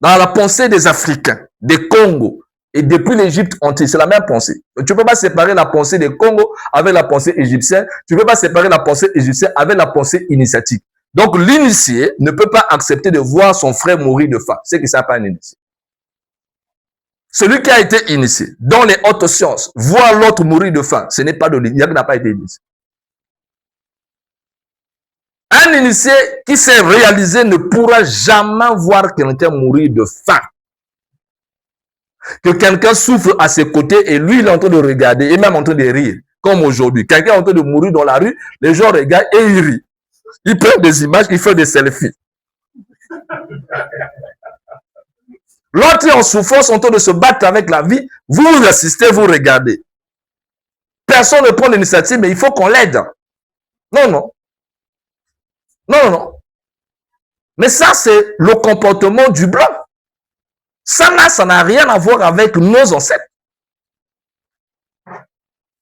Dans la pensée des Africains, des Congos, et depuis l'Égypte entière, c'est la même pensée. Tu ne peux pas séparer la pensée des Congos avec la pensée égyptienne. Tu ne peux pas séparer la pensée égyptienne avec la pensée initiatique. Donc, l'initié ne peut pas accepter de voir son frère mourir de faim. C'est que ça n'est pas un initié. Celui qui a été initié dans les hautes sciences, voir l'autre mourir de faim, ce n'est pas de l'initié, il n'a pas été initié. Un initié qui s'est réalisé ne pourra jamais voir quelqu'un mourir de faim. Que quelqu'un souffre à ses côtés et lui, il est en train de regarder et même en train de rire. Comme aujourd'hui. Quelqu'un est en train de mourir dans la rue, les gens regardent et ils rient. Ils prennent des images, ils font des selfies. L'autre est en souffrance, en train de se battre avec la vie. Vous assistez, vous regardez. Personne ne prend l'initiative, mais il faut qu'on l'aide. Non, non. Non, non, non. Mais ça, c'est le comportement du blanc. Ça là, ça n'a rien à voir avec nos ancêtres.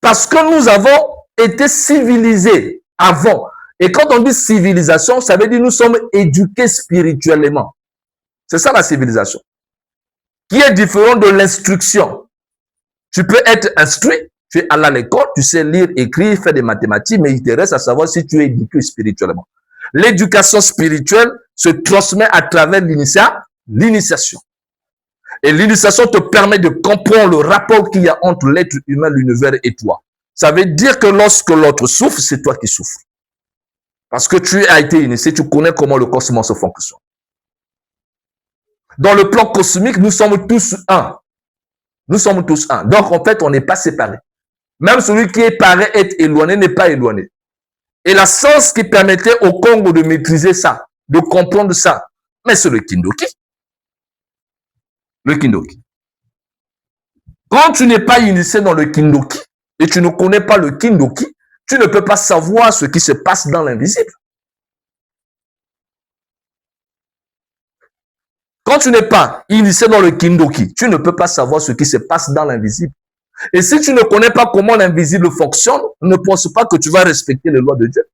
Parce que nous avons été civilisés avant. Et quand on dit civilisation, ça veut dire nous sommes éduqués spirituellement. C'est ça la civilisation. Qui est différent de l'instruction. Tu peux être instruit, tu es allé à l'école, tu sais lire, écrire, faire des mathématiques, mais il te reste à savoir si tu es éduqué spirituellement. L'éducation spirituelle se transmet à travers l'initiation. Et l'initiation te permet de comprendre le rapport qu'il y a entre l'être humain, l'univers et toi. Ça veut dire que lorsque l'autre souffre, c'est toi qui souffres. Parce que tu as été initié, tu connais comment le cosmos fonctionne. Dans le plan cosmique, nous sommes tous un. Nous sommes tous un. Donc, en fait, on n'est pas séparés. Même celui qui paraît être éloigné n'est pas éloigné. Et la science qui permettait au Congo de maîtriser ça, de comprendre ça, mais c'est le Kindoki. Le Kindoki. Quand tu n'es pas initié dans le Kindoki et tu ne connais pas le Kindoki, tu ne peux pas savoir ce qui se passe dans l'invisible. Quand tu n'es pas initié dans le Kindoki, tu ne peux pas savoir ce qui se passe dans l'invisible. Et si tu ne connais pas comment l'invisible fonctionne, ne pense pas que tu vas respecter les lois de Dieu.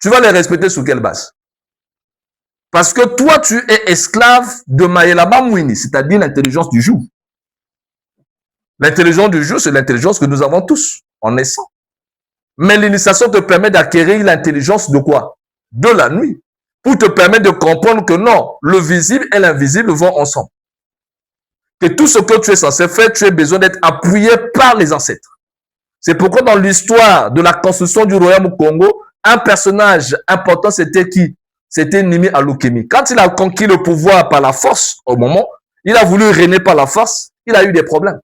Tu vas les respecter sur quelle base? Parce que toi, tu es esclave de Mayelaba Mouini, c'est-à-dire l'intelligence du jour. L'intelligence du jour, c'est l'intelligence que nous avons tous en naissant. Mais l'initiation te permet d'acquérir l'intelligence de quoi? De la nuit. Pour te permettre de comprendre que non, le visible et l'invisible vont ensemble. Que tout ce que tu es censé faire, tu as besoin d'être appuyé par les ancêtres. C'est pourquoi dans l'histoire de la construction du royaume au Congo, un personnage important, c'était qui? C'était Nimi Alukemi. Quand il a conquis le pouvoir par la force, au moment, il a voulu régner par la force, il a eu des problèmes.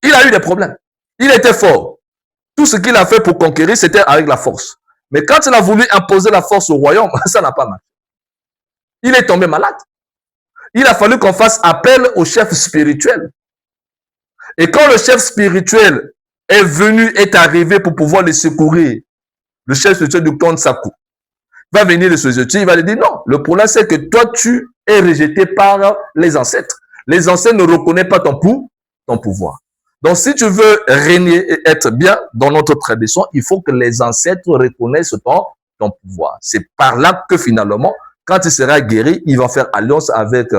Il a eu des problèmes. Il était fort. Tout ce qu'il a fait pour conquérir, c'était avec la force. Mais quand il a voulu imposer la force au royaume, ça n'a pas marché. Il est tombé malade. Il a fallu qu'on fasse appel au chef spirituel. Et quand le chef spirituel est venu, est arrivé pour pouvoir les secourir, le chef spirituel du clan Sakou va venir de ce il va lui dire non. Le problème, c'est que toi, tu es rejeté par les ancêtres. Les ancêtres ne reconnaissent pas ton pouvoir. Donc, si tu veux régner et être bien dans notre tradition, il faut que les ancêtres reconnaissent ton pouvoir. C'est par là que finalement, quand il sera guéri, il va faire alliance avec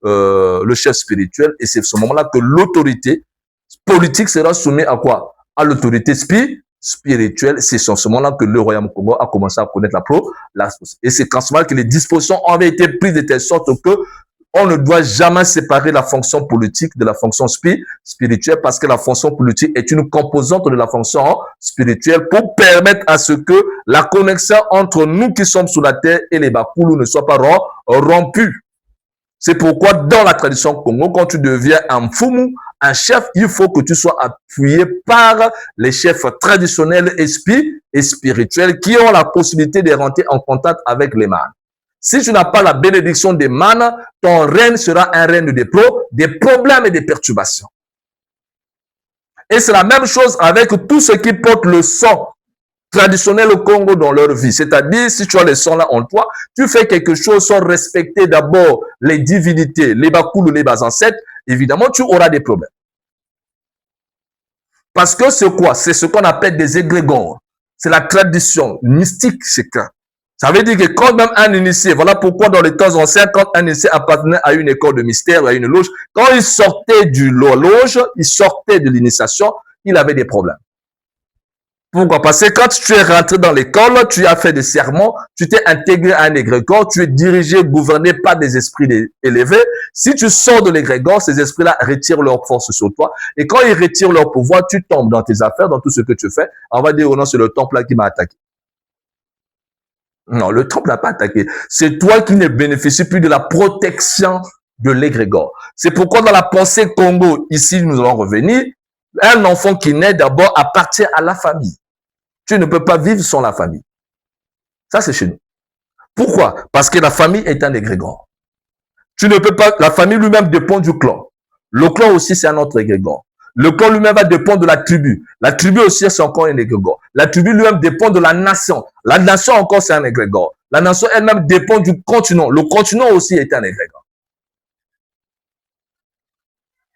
le chef spirituel. Et c'est ce moment-là que l'autorité politique sera soumise à quoi? À l'autorité spirituelle. C'est ce moment-là que le royaume Congo a commencé à connaître la et c'est qu'en ce moment que les dispositions avaient été prises de telle sorte que on ne doit jamais séparer la fonction politique de la fonction spirituelle parce que la fonction politique est une composante de la fonction spirituelle pour permettre à ce que la connexion entre nous qui sommes sous la terre et les Bakoulou ne soit pas rompue. C'est pourquoi dans la tradition Congo, quand tu deviens un Mfumu, un chef, il faut que tu sois appuyé par les chefs traditionnels et spirituels qui ont la possibilité de rentrer en contact avec les mânes. Si tu n'as pas la bénédiction des mânes, ton règne sera un règne des problèmes et des perturbations. Et c'est la même chose avec tous ceux qui portent le sang traditionnel au Congo dans leur vie. C'est-à-dire, si tu as le sang là en toi, tu fais quelque chose sans respecter d'abord les divinités, les Bakoulou, les bas ancêtres, évidemment, tu auras des problèmes. Parce que c'est quoi? C'est ce qu'on appelle des égrégores. C'est la tradition mystique, c'est quoi? Ça veut dire que quand même un initié, voilà pourquoi dans les temps anciens, quand un initié appartenait à une école de mystère ou à une loge, quand il sortait du loge, il sortait de l'initiation, il avait des problèmes. Pourquoi? Parce que quand tu es rentré dans l'école, tu as fait des serments, tu t'es intégré à un égrégore, tu es dirigé, gouverné par des esprits élevés. Si tu sors de l'égrégore, ces esprits-là retirent leur force sur toi. Et quand ils retirent leur pouvoir, tu tombes dans tes affaires, dans tout ce que tu fais. On va dire, oh non, c'est le temple là qui m'a attaqué. Non, le temple n'a pas attaqué. C'est toi qui ne bénéficies plus de la protection de l'égrégore. C'est pourquoi dans la pensée Congo, ici, nous allons revenir, un enfant qui naît d'abord appartient à la famille. Tu ne peux pas vivre sans la famille. Ça, c'est chez nous. Pourquoi? Parce que la famille est un égrégore. Tu ne peux pas, la famille lui-même dépend du clan. Le clan aussi, c'est un autre égrégore. Le clan lui-même va dépendre de la tribu. La tribu aussi, c'est encore un égrégore. La tribu lui-même dépend de la nation. La nation encore, c'est un égrégore. La nation elle-même dépend du continent. Le continent aussi est un égrégore.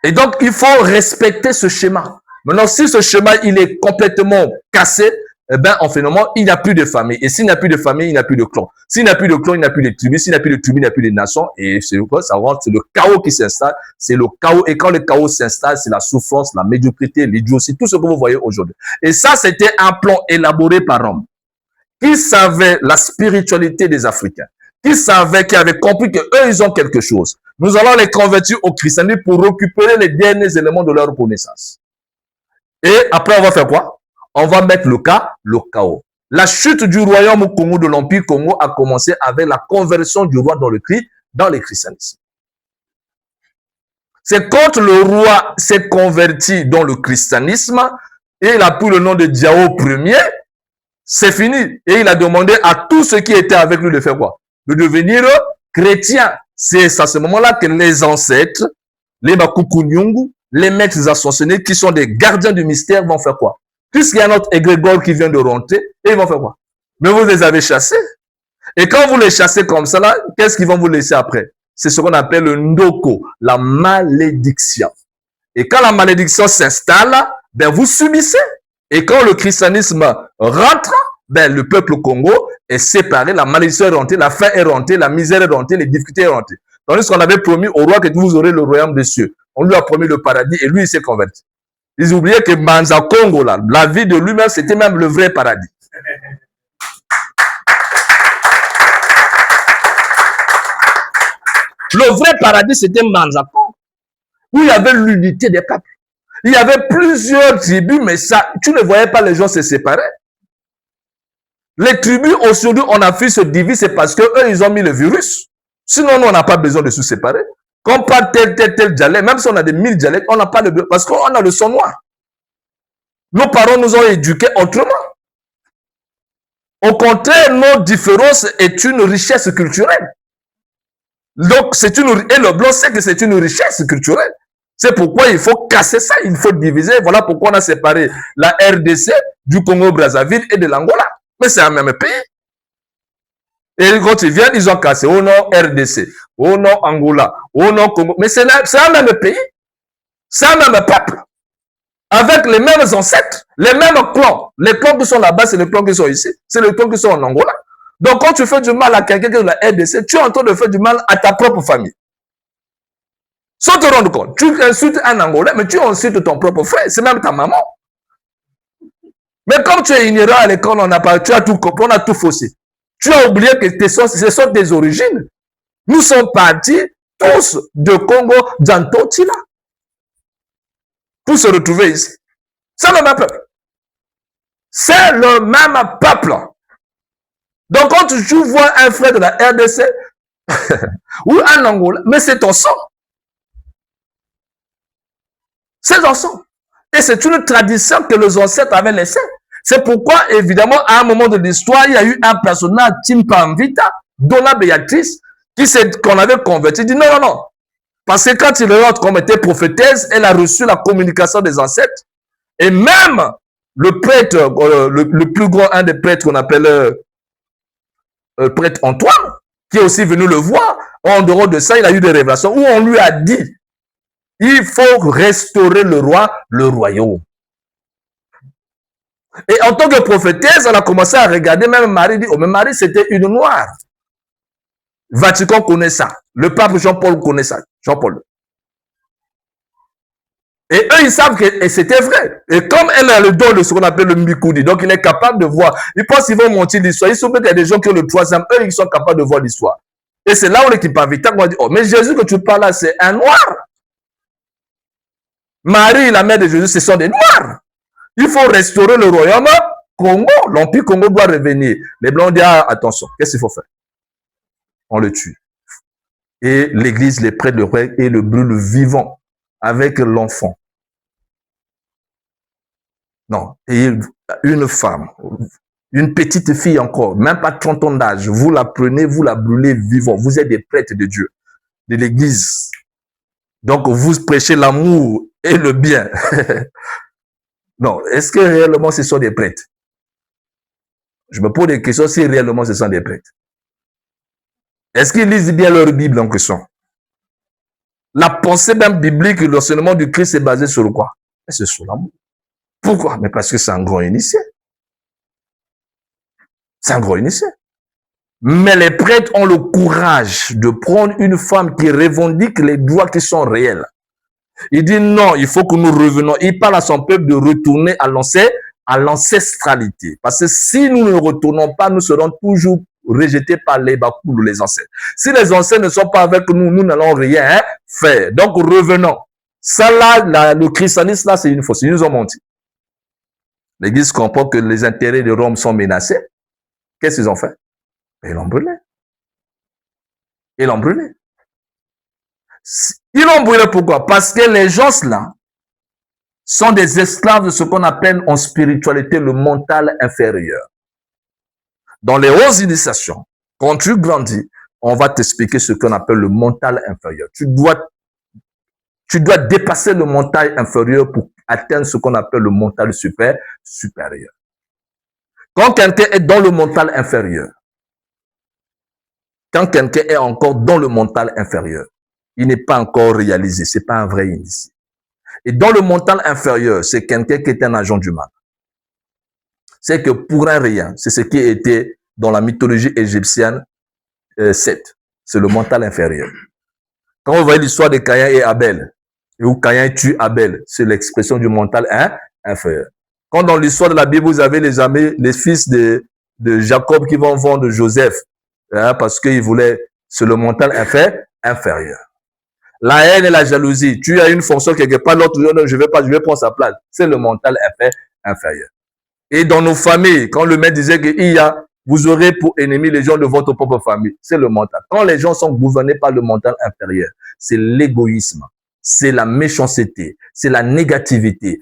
Et donc, il faut respecter ce schéma. Maintenant, si ce schéma, il est complètement cassé, eh ben, en phénomène, il n'y a plus de famille. Et s'il n'y a plus de famille, il n'y a plus de clan. S'il n'y a plus de clan, il n'y a plus de tribus. S'il n'y a plus de tribus, il n'y a plus de nations. Et c'est quoi? Ça rentre, c'est le chaos qui s'installe. C'est le chaos. Et quand le chaos s'installe, c'est la souffrance, la médiocrité, l'idiotie, tout ce que vous voyez aujourd'hui. Et ça, c'était un plan élaboré par Rome, qui savait la spiritualité des Africains, qui savaient, qui avaient compris qu'eux, ils ont quelque chose. Nous allons les convertir au christianisme pour récupérer les derniers éléments de leur connaissance. Et après, on va faire quoi? On va mettre le chaos. La chute du royaume Congo, de l'Empire Congo, a commencé avec la conversion du roi dans le christianisme. C'est quand le roi s'est converti dans le christianisme et il a pris le nom de Diao Ier, c'est fini. Et il a demandé à tous ceux qui étaient avec lui de faire quoi? De devenir chrétiens. C'est à ce moment-là que les ancêtres, les Makukunyungu, les maîtres ascensionnés qui sont des gardiens du mystère vont faire quoi? Puisqu'il y a notre égrégore qui vient de rentrer, et ils vont faire quoi? Mais vous les avez chassés. Et quand vous les chassez comme ça, là, qu'est-ce qu'ils vont vous laisser après? C'est ce qu'on appelle le ndoko, la malédiction. Et quand la malédiction s'installe, ben vous subissez. Et quand le christianisme rentre, ben le peuple Congo est séparé, la malédiction est rentrée, la faim est rentrée, la misère est rentrée, les difficultés sont rentrées. Tandis qu'on avait promis au roi que vous aurez le royaume des cieux. On lui a promis le paradis et lui, il s'est converti. Ils oubliaient que Manza Congo, là, la vie de lui-même, c'était même le vrai paradis. Le vrai paradis, c'était Manza Congo, où il y avait l'unité des peuples. Il y avait plusieurs tribus, mais ça, tu ne voyais pas les gens se séparer. Les tribus, aujourd'hui, en Afrique se divisent, c'est parce qu'eux, ils ont mis le virus. Sinon, nous, on n'a pas besoin de se séparer. Quand on parle tel dialecte, même si on a des 1000 dialectes, on n'a pas de... Parce qu'on a le son noir. Nos parents nous ont éduqués autrement. Au contraire, nos différences est une richesse culturelle. Donc, c'est une... Et le blanc sait que c'est une richesse culturelle. C'est pourquoi il faut casser ça, il faut diviser. Voilà pourquoi on a séparé la RDC du Congo-Brazzaville et de l'Angola. Mais c'est un même pays. Et quand ils viennent, ils ont cassé. Oh non, RDC. Oh non, Angola. Oh non, Congo. Mais c'est un même pays. C'est un même peuple. Avec les mêmes ancêtres, les mêmes clans. Les clans qui sont là-bas, c'est les clans qui sont ici. C'est les clans qui sont en Angola. Donc quand tu fais du mal à quelqu'un qui est de la RDC, tu es en train de faire du mal à ta propre famille. Sans te rendre compte, tu insultes un Angolais, mais tu insultes ton propre frère, c'est même ta maman. Mais comme tu es ignorant à l'école, tu as tout compris, on a tout faussé. Tu as oublié que ce sont tes origines. Nous sommes partis tous de Congo, d'Antotila, pour se retrouver ici. C'est le même peuple. C'est le même peuple. Donc quand tu vois un frère de la RDC ou un Angolais, mais c'est ton sang. C'est ton sang. Et c'est une tradition que les ancêtres avaient laissée. C'est pourquoi, évidemment, à un moment de l'histoire, il y a eu un personnage, Timpamvita, Donna Béatrice, qu'on avait converti. Il dit non, non, non. Parce que quand il rentre comme était prophétesse, elle a reçu la communication des ancêtres. Et même le prêtre, le plus grand, un des prêtres qu'on appelle prêtre Antoine, qui est aussi venu le voir, en dehors de ça, il a eu des révélations où on lui a dit, il faut restaurer le royaume. Et en tant que prophétesse, elle a commencé à regarder, même Marie dit, oh, mais Marie, c'était une noire. Vatican connaît ça. Le pape Jean-Paul connaît ça. Jean-Paul. Et eux, ils savent que c'était vrai. Et comme elle a le don de ce qu'on appelle le Mikoudi, donc il est capable de voir. Ils pensent qu'ils vont mentir l'histoire. Ils savent qu'il y a des gens qui ont le troisième. Eux, ils sont capables de voir l'histoire. Et c'est là où l'équipe Vita va dire, oh, mais Jésus que tu parles là, c'est un noir. Marie, la mère de Jésus, ce sont des noirs. Il faut restaurer le royaume Congo. L'Empire Congo doit revenir. Les Blancs disent, ah, attention, qu'est-ce qu'il faut faire? On le tue. Et l'église, les prêtres, le roi et le brûle vivant avec l'enfant. Non. Et une femme, une petite fille encore, même pas 30 ans d'âge, vous la prenez, vous la brûlez vivant. Vous êtes des prêtres de Dieu, de l'église. Donc, vous prêchez l'amour et le bien. Non, est-ce que réellement ce sont des prêtres? Je me pose des questions si réellement ce sont des prêtres. Est-ce qu'ils lisent bien leur Bible en question? La pensée même biblique, l'enseignement du Christ est basé sur quoi? C'est sur l'amour. Pourquoi? Mais parce que c'est un grand initié. C'est un grand initié. Mais les prêtres ont le courage de prendre une femme qui revendique les droits qui sont réels. Il dit non, il faut que nous revenions. Il parle à son peuple de retourner à l'ancestralité. Parce que si nous ne retournons pas, nous serons toujours rejetés par les Bakoul, les ancêtres. Si les ancêtres ne sont pas avec nous, nous n'allons rien faire. Donc revenons. Ça là, le christianisme là, c'est une fausse. Ils nous ont menti. L'Église comprend que les intérêts de Rome sont menacés. Qu'est-ce qu'ils ont fait? Ils l'ont brûlé. Ils l'ont brûlé. Ils l'ont brûlé pourquoi? Parce que les gens là sont des esclaves de ce qu'on appelle en spiritualité le mental inférieur. Dans les 11 initiations, quand tu grandis, on va t'expliquer ce qu'on appelle le mental inférieur. Tu dois dépasser le mental inférieur pour atteindre ce qu'on appelle le mental supérieur. Quand quelqu'un est dans le mental inférieur, quand quelqu'un est encore dans le mental inférieur, il n'est pas encore réalisé, c'est pas un vrai initié. Et dans le mental inférieur, c'est quelqu'un qui est un agent du mal. C'est que pour un rien, c'est ce qui était dans la mythologie égyptienne, Seth. C'est le mental inférieur. Quand on voit l'histoire de Caïn et Abel, et où Caïn tue Abel, c'est l'expression du mental inférieur. Quand dans l'histoire de la Bible, vous avez les fils de Jacob qui vont vendre Joseph, parce qu'ils voulaient, c'est le mental inférieur. La haine et la jalousie, tu as une fonction quelque part, l'autre, non, je vais prendre sa place. C'est le mental inférieur. Et dans nos familles, quand le maître disait que vous aurez pour ennemis les gens de votre propre famille, c'est le mental. Quand les gens sont gouvernés par le mental inférieur, c'est l'égoïsme, c'est la méchanceté, c'est la négativité,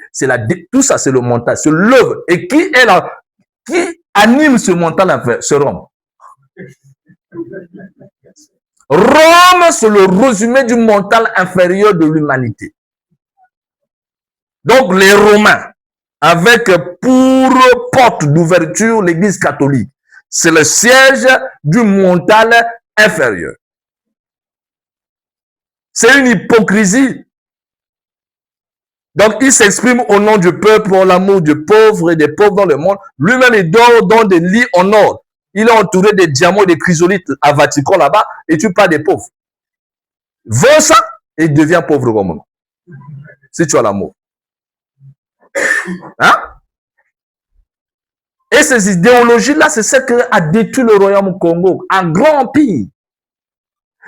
tout ça, c'est le mental, c'est l'œuvre. Et qui anime ce mental inférieur? C'est Rome. Rome, c'est le résumé du mental inférieur de l'humanité. Donc, les Romains, avec pour porte d'ouverture l'Église catholique, c'est le siège du mental inférieur. C'est une hypocrisie. Donc, il s'exprime au nom du peuple, pour l'amour du pauvre et des pauvres dans le monde. Lui-même, il dort dans des lits en or. Il est entouré des diamants et des chrysolites à Vatican là-bas, et tu parles des pauvres. Vends ça et deviens pauvre comme nous. Si tu as l'amour. Hein? Et ces idéologies-là, c'est ce qui a détruit le royaume Congo, un grand empire.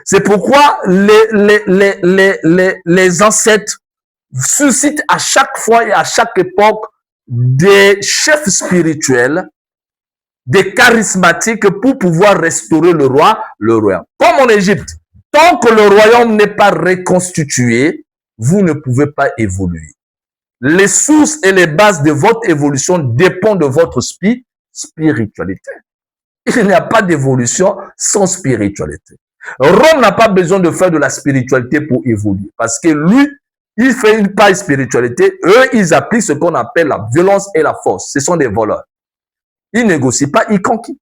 C'est pourquoi les ancêtres suscitent à chaque fois et à chaque époque des chefs spirituels, des charismatiques pour pouvoir restaurer le royaume. Comme en Égypte, tant que le royaume n'est pas reconstitué, vous ne pouvez pas évoluer. Les sources et les bases de votre évolution dépendent de votre spiritualité. Il n'y a pas d'évolution sans spiritualité. Rome n'a pas besoin de faire de la spiritualité pour évoluer. Parce que lui, il fait une paille spiritualité. Eux, ils appliquent ce qu'on appelle la violence et la force. Ce sont des voleurs. Ils négocient pas, ils conquèrent.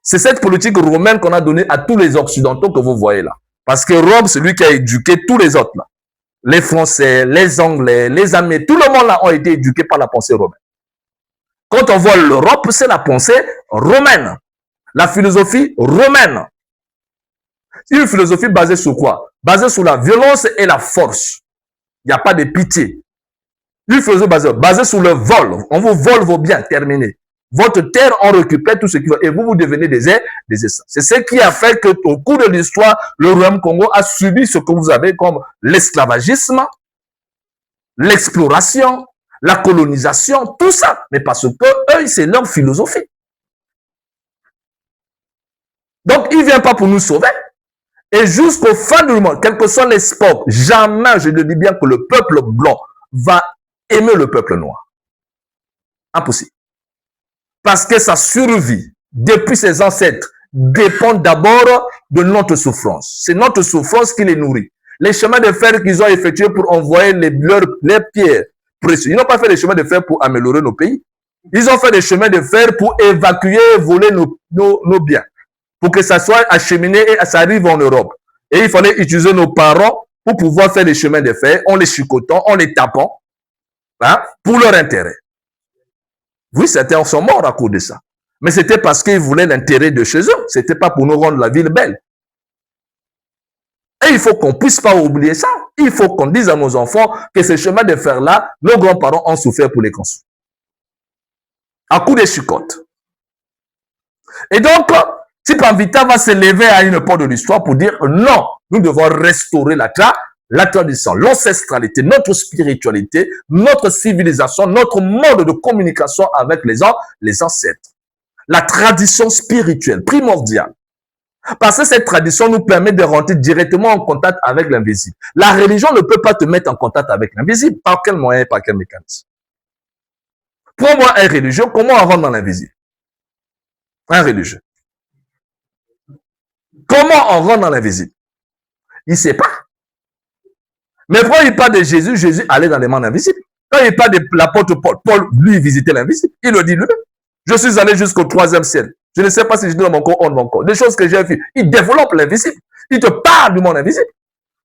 C'est cette politique romaine qu'on a donnée à tous les Occidentaux que vous voyez là. Parce que Rome, c'est lui qui a éduqué tous les autres là. Les Français, les Anglais, les Américains, tout le monde là ont été éduqués par la pensée romaine. Quand on voit l'Europe, c'est la pensée romaine. La philosophie romaine. Une philosophie basée sur quoi? Basée sur la violence et la force. Il n'y a pas de pitié. Une philosophie basée sur le vol. On vous vole vos biens, terminé. Votre terre, on récupère tout ce qui va. Et vous devenez des esclaves. C'est ce qui a fait que, au cours de l'histoire, le royaume Congo a subi ce que vous avez comme l'esclavagisme, l'exploration, la colonisation, tout ça. Mais parce que eux, c'est leur philosophie. Donc, il ne vient pas pour nous sauver. Et jusqu'au fin du monde, quel que soit les sports, jamais, je le dis bien, que le peuple blanc va aimer le peuple noir. Impossible. Parce que sa survie, depuis ses ancêtres, dépend d'abord de notre souffrance. C'est notre souffrance qui les nourrit. Les chemins de fer qu'ils ont effectués pour envoyer les pierres précieuses. Ils n'ont pas fait des chemins de fer pour améliorer nos pays. Ils ont fait des chemins de fer pour évacuer et voler nos biens. Pour que ça soit acheminé et ça arrive en Europe. Et il fallait utiliser nos parents pour pouvoir faire les chemins de fer, en les chicotant, en les tapant, hein, pour leur intérêt. Oui, certains sont morts à cause de ça. Mais c'était parce qu'ils voulaient l'intérêt de chez eux. C'était pas pour nous rendre la ville belle. Et il faut qu'on puisse pas oublier ça. Il faut qu'on dise à nos enfants que ces chemins de fer-là, nos grands-parents ont souffert pour les construire. À coup de chicotte. Et donc, Tipamvita va se lever à une porte de l'histoire pour dire non, nous devons restaurer la tradition, l'ancestralité, notre spiritualité, notre civilisation, notre mode de communication avec les ancêtres. La tradition spirituelle, primordiale. Parce que cette tradition nous permet de rentrer directement en contact avec l'invisible. La religion ne peut pas te mettre en contact avec l'invisible. Par quel moyen, par quel mécanisme? Prends-moi un religieux, comment on rentre dans l'invisible? Un religieux. Comment on rentre dans l'invisible? Il ne sait pas. Mais quand il parle de Jésus, Jésus allait dans les mondes invisibles. Quand il parle de l'apôtre Paul, Paul, lui, visitait l'invisible. Il le dit lui-même. Je suis allé jusqu'au 3e ciel. Je ne sais pas si je dis dans mon corps ou dans mon corps. Des choses que j'ai vues. Il développe l'invisible. Il te parle du monde invisible.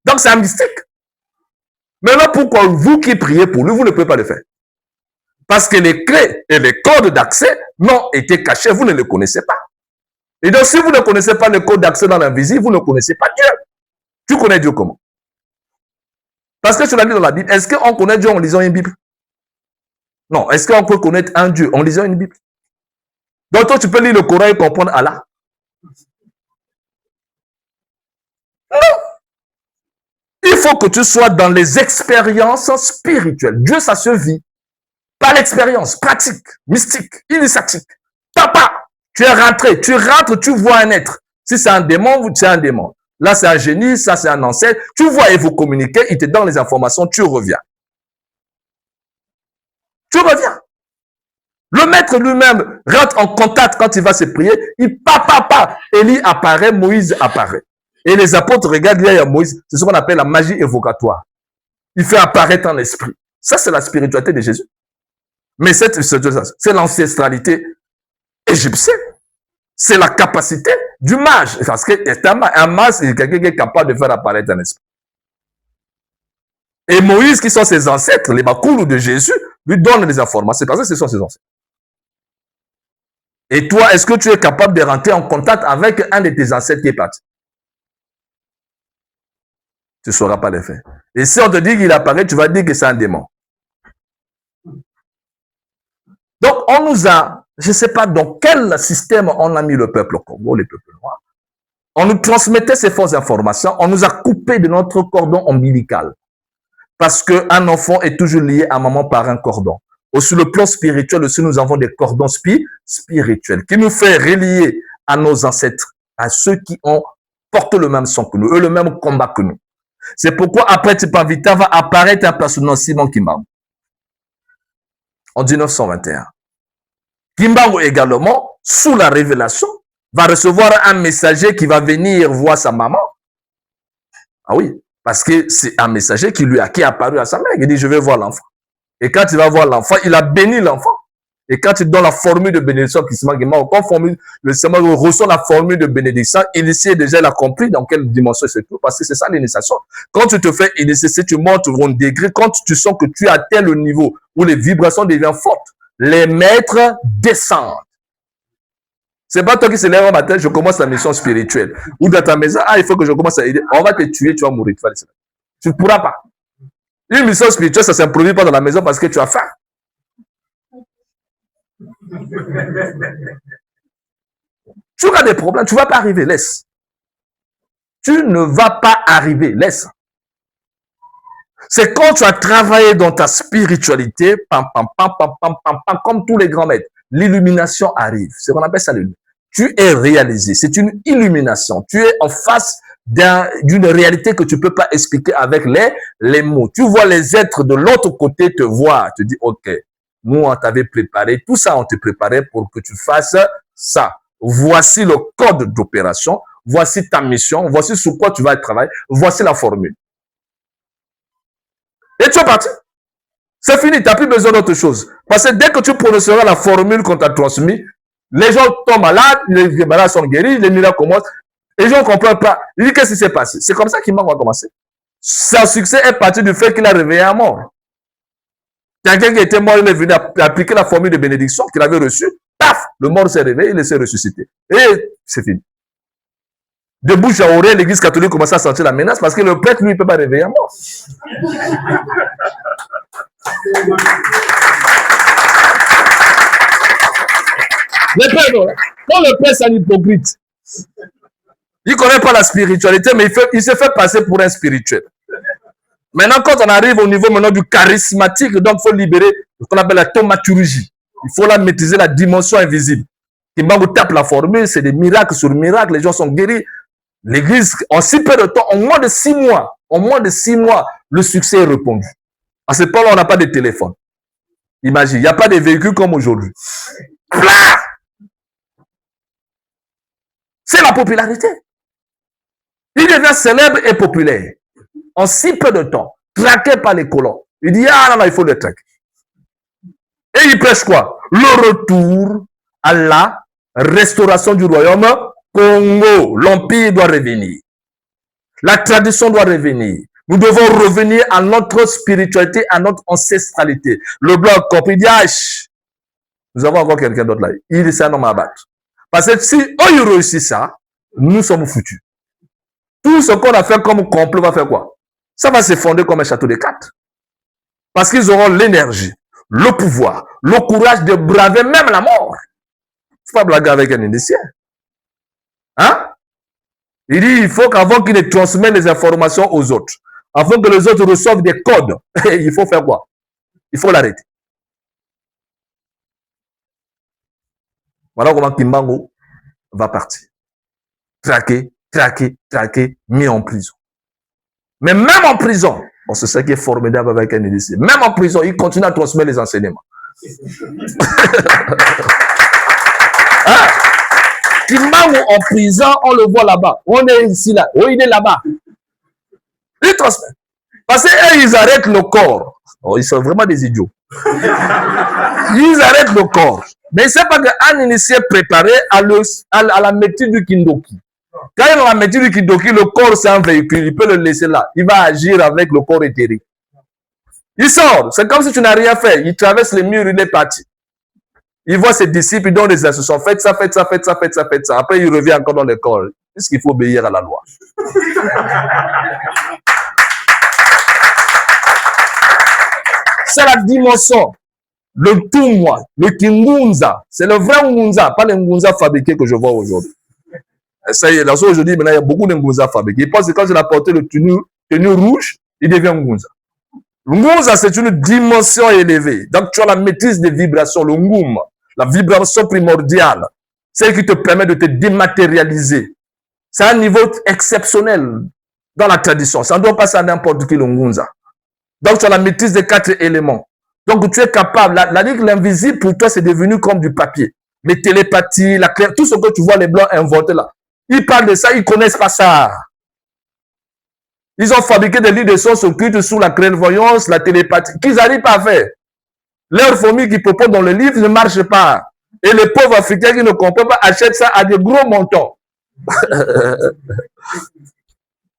Donc c'est un mystique. Maintenant, pourquoi vous qui priez pour lui, vous ne pouvez pas le faire? Parce que les clés et les codes d'accès n'ont été cachés. Vous ne les connaissez pas. Et donc, si vous ne connaissez pas le code d'accès dans l'invisible, vous ne connaissez pas Dieu. Tu connais Dieu comment? Parce que tu l'as dit dans la Bible. Est-ce qu'on connaît Dieu en lisant une Bible? Non. Est-ce qu'on peut connaître un Dieu en lisant une Bible? Donc, toi, tu peux lire le Coran et comprendre Allah. Non. Il faut que tu sois dans les expériences spirituelles. Dieu, ça se vit. Pas l'expérience pratique, mystique, initiatique. Papa, tu es rentré, tu rentres, tu vois un être. Si c'est un démon, c'est un démon. Là, c'est un génie, ça, c'est un ancêtre. Tu vois et vous communiquez, il te donne les informations, tu reviens. Tu reviens. Le maître lui-même rentre en contact quand il va se prier. Il papa, Élie apparaît, Moïse apparaît. Et les apôtres regardent, il y a Moïse. C'est ce qu'on appelle la magie évocatoire. Il fait apparaître en esprit. Ça, c'est la spiritualité de Jésus. Mais c'est l'ancestralité égyptienne. C'est la capacité du mage. Parce qu'un mage, c'est quelqu'un qui est capable de faire apparaître un esprit. Et Moïse, qui sont ses ancêtres, les Bakoulou de Jésus, lui donne les informations. Parce que ce sont ses ancêtres. Et toi, est-ce que tu es capable de rentrer en contact avec un de tes ancêtres qui est parti? Tu ne sauras pas le faire. Et si on te dit qu'il apparaît, tu vas dire que c'est un démon. Donc, on nous a, je ne sais pas dans quel système on a mis le peuple Congo, les peuples noirs. On nous transmettait ces fausses informations, on nous a coupé de notre cordon ombilical. Parce qu'un enfant est toujours lié à maman par un cordon. Ou sur le plan spirituel aussi, nous avons des cordons spirituels qui nous fait relier à nos ancêtres, à ceux qui ont porté le même sang que nous, eux, le même combat que nous. C'est pourquoi après Tipamvita va apparaître un personnage, Simon Kimbangu, en 1921. Kimbangu également, sous la révélation, va recevoir un messager qui va venir voir sa maman. Ah oui, parce que c'est un messager qui est apparu à sa mère. Il dit, je vais voir l'enfant. Et quand il va voir l'enfant, il a béni l'enfant. Et quand il donne la formule de bénédiction, quand le Seigneur reçoit la formule de bénédiction, initié déjà, il a compris dans quelle dimension c'est tout, parce que c'est ça l'initiation. Quand tu te fais initier, si tu montes un degré, quand tu sens que tu atteins le niveau où les vibrations deviennent fortes, les maîtres descendent. C'est pas toi qui se lève un matin, je commence la mission spirituelle. Ou dans ta maison, il faut que je commence à aider. On va te tuer, tu vas mourir. Tu ne pourras pas. Une mission spirituelle, ça ne s'improduit pas dans la maison parce que tu as faim. Tu auras des problèmes, tu ne vas pas arriver, laisse. Tu ne vas pas arriver, laisse. C'est quand tu as travaillé dans ta spiritualité, comme tous les grands maîtres, l'illumination arrive. C'est ce qu'on appelle ça l'illumination. Tu es réalisé, c'est une illumination. Tu es en face d'une réalité que tu ne peux pas expliquer avec les mots. Tu vois les êtres de l'autre côté te voir, te dis, ok, nous on t'avait préparé, tout ça on te préparait pour que tu fasses ça. Voici le code d'opération, voici ta mission, voici sur quoi tu vas travailler, voici la formule. Et tu es parti. C'est fini, tu n'as plus besoin d'autre chose. Parce que dès que tu prononceras la formule qu'on t'a transmise, les gens tombent malades, les malades sont guéris, les miracles commencent. Les gens ne comprennent pas. Ils disent, qu'est-ce qui s'est passé? C'est comme ça qu'il m'a commencé. Son succès est parti du fait qu'il a réveillé un mort. Quelqu'un qui était mort, il est venu appliquer la formule de bénédiction qu'il avait reçue. Paf, le mort s'est réveillé, il s'est ressuscité. Et c'est fini. De bouche à oreille, l'église catholique commence à sentir la menace parce que le prêtre, lui, ne peut pas réveiller un mort. Le père, non. Non, le père, c'est un hypocrite. Il ne connaît pas la spiritualité, mais il se fait passer pour un spirituel. Maintenant, quand on arrive au niveau maintenant du charismatique, donc il faut libérer ce qu'on appelle la thaumaturgie. Il faut la maîtriser, la dimension invisible. Kimbangu tape la formule, c'est des miracles sur miracles, les gens sont guéris. L'église, en si peu de temps, en moins de 6 mois, le succès est répandu. À ce point-là, on n'a pas de téléphone. Imagine, il n'y a pas de véhicules comme aujourd'hui. C'est la popularité. Il devient célèbre et populaire. En si peu de temps, traqué par les colons. Il dit, ah non, il faut le traquer. Et il prêche quoi? Le retour à la restauration du royaume Congo. L'empire doit revenir. La tradition doit revenir. Nous devons revenir à notre spiritualité, à notre ancestralité. Le blanc compris dit, ah, nous avons encore quelqu'un d'autre là. Il est un homme à battre. Parce que si eux ils réussissent ça, nous sommes foutus. Tout ce qu'on a fait comme complot va faire quoi? Ça va s'effondrer comme un château de cartes. Parce qu'ils auront l'énergie, le pouvoir, le courage de braver même la mort. Il ne faut pas blaguer avec un initié. Hein? Il dit, il faut qu'avant qu'il ne transmette les informations aux autres, avant que les autres reçoivent des codes, il faut faire quoi? Il faut l'arrêter. Voilà comment Kimbangu va partir. Traqué, mis en prison. Mais même en prison, c'est ça qui est formidable avec un initié. Même en prison, il continue à transmettre les enseignements. Hein? Kimbangu en prison, on le voit là-bas. On est ici, là. Oh, il est là-bas. Il transmet. Parce qu'ils arrêtent le corps. Oh, ils sont vraiment des idiots. Ils arrêtent le corps. Mais c'est pas qu'un initié préparé à la maîtrise du Kindoki. Quand il a la maîtrise du Kindoki, le corps c'est un véhicule, il peut le laisser là. Il va agir avec le corps éthérique. Il sort, c'est comme si tu n'as rien fait. Il traverse les murs, il est parti. Il voit ses disciples, il donne des instructions. Faites ça. Après, il revient encore dans le corps. Est-ce qu'il faut obéir à la loi? C'est la dimension. Le Tumwa, le Kingunza, c'est le vrai Ngunza, pas le Ngunza fabriqué que je vois aujourd'hui. Ça y est, là, aujourd'hui, maintenant, il y a beaucoup de Ngunza fabriqués. Il pense que quand il a porté le tenue rouge, il devient Ngunza. Le Ngunza, c'est une dimension élevée. Donc, tu as la maîtrise des vibrations, le Ngum, la vibration primordiale, celle qui te permet de te dématérialiser. C'est un niveau exceptionnel dans la tradition. Ça ne doit pas passer à n'importe qui, le Ngunza. Donc, tu as la maîtrise des 4 éléments. Donc, tu es capable. L'invisible, pour toi, c'est devenu comme du papier. Les télépathies, tout ce que tu vois les Blancs inventer là. Ils parlent de ça, ils ne connaissent pas ça. Ils ont fabriqué des livres de sciences occultes sous la clairvoyance, la télépathie, qu'ils n'arrivent pas à faire. Leurs formules qu'ils proposent dans le livre ne marchent pas. Et les pauvres Africains qui ne comprennent pas achètent ça à des gros montants.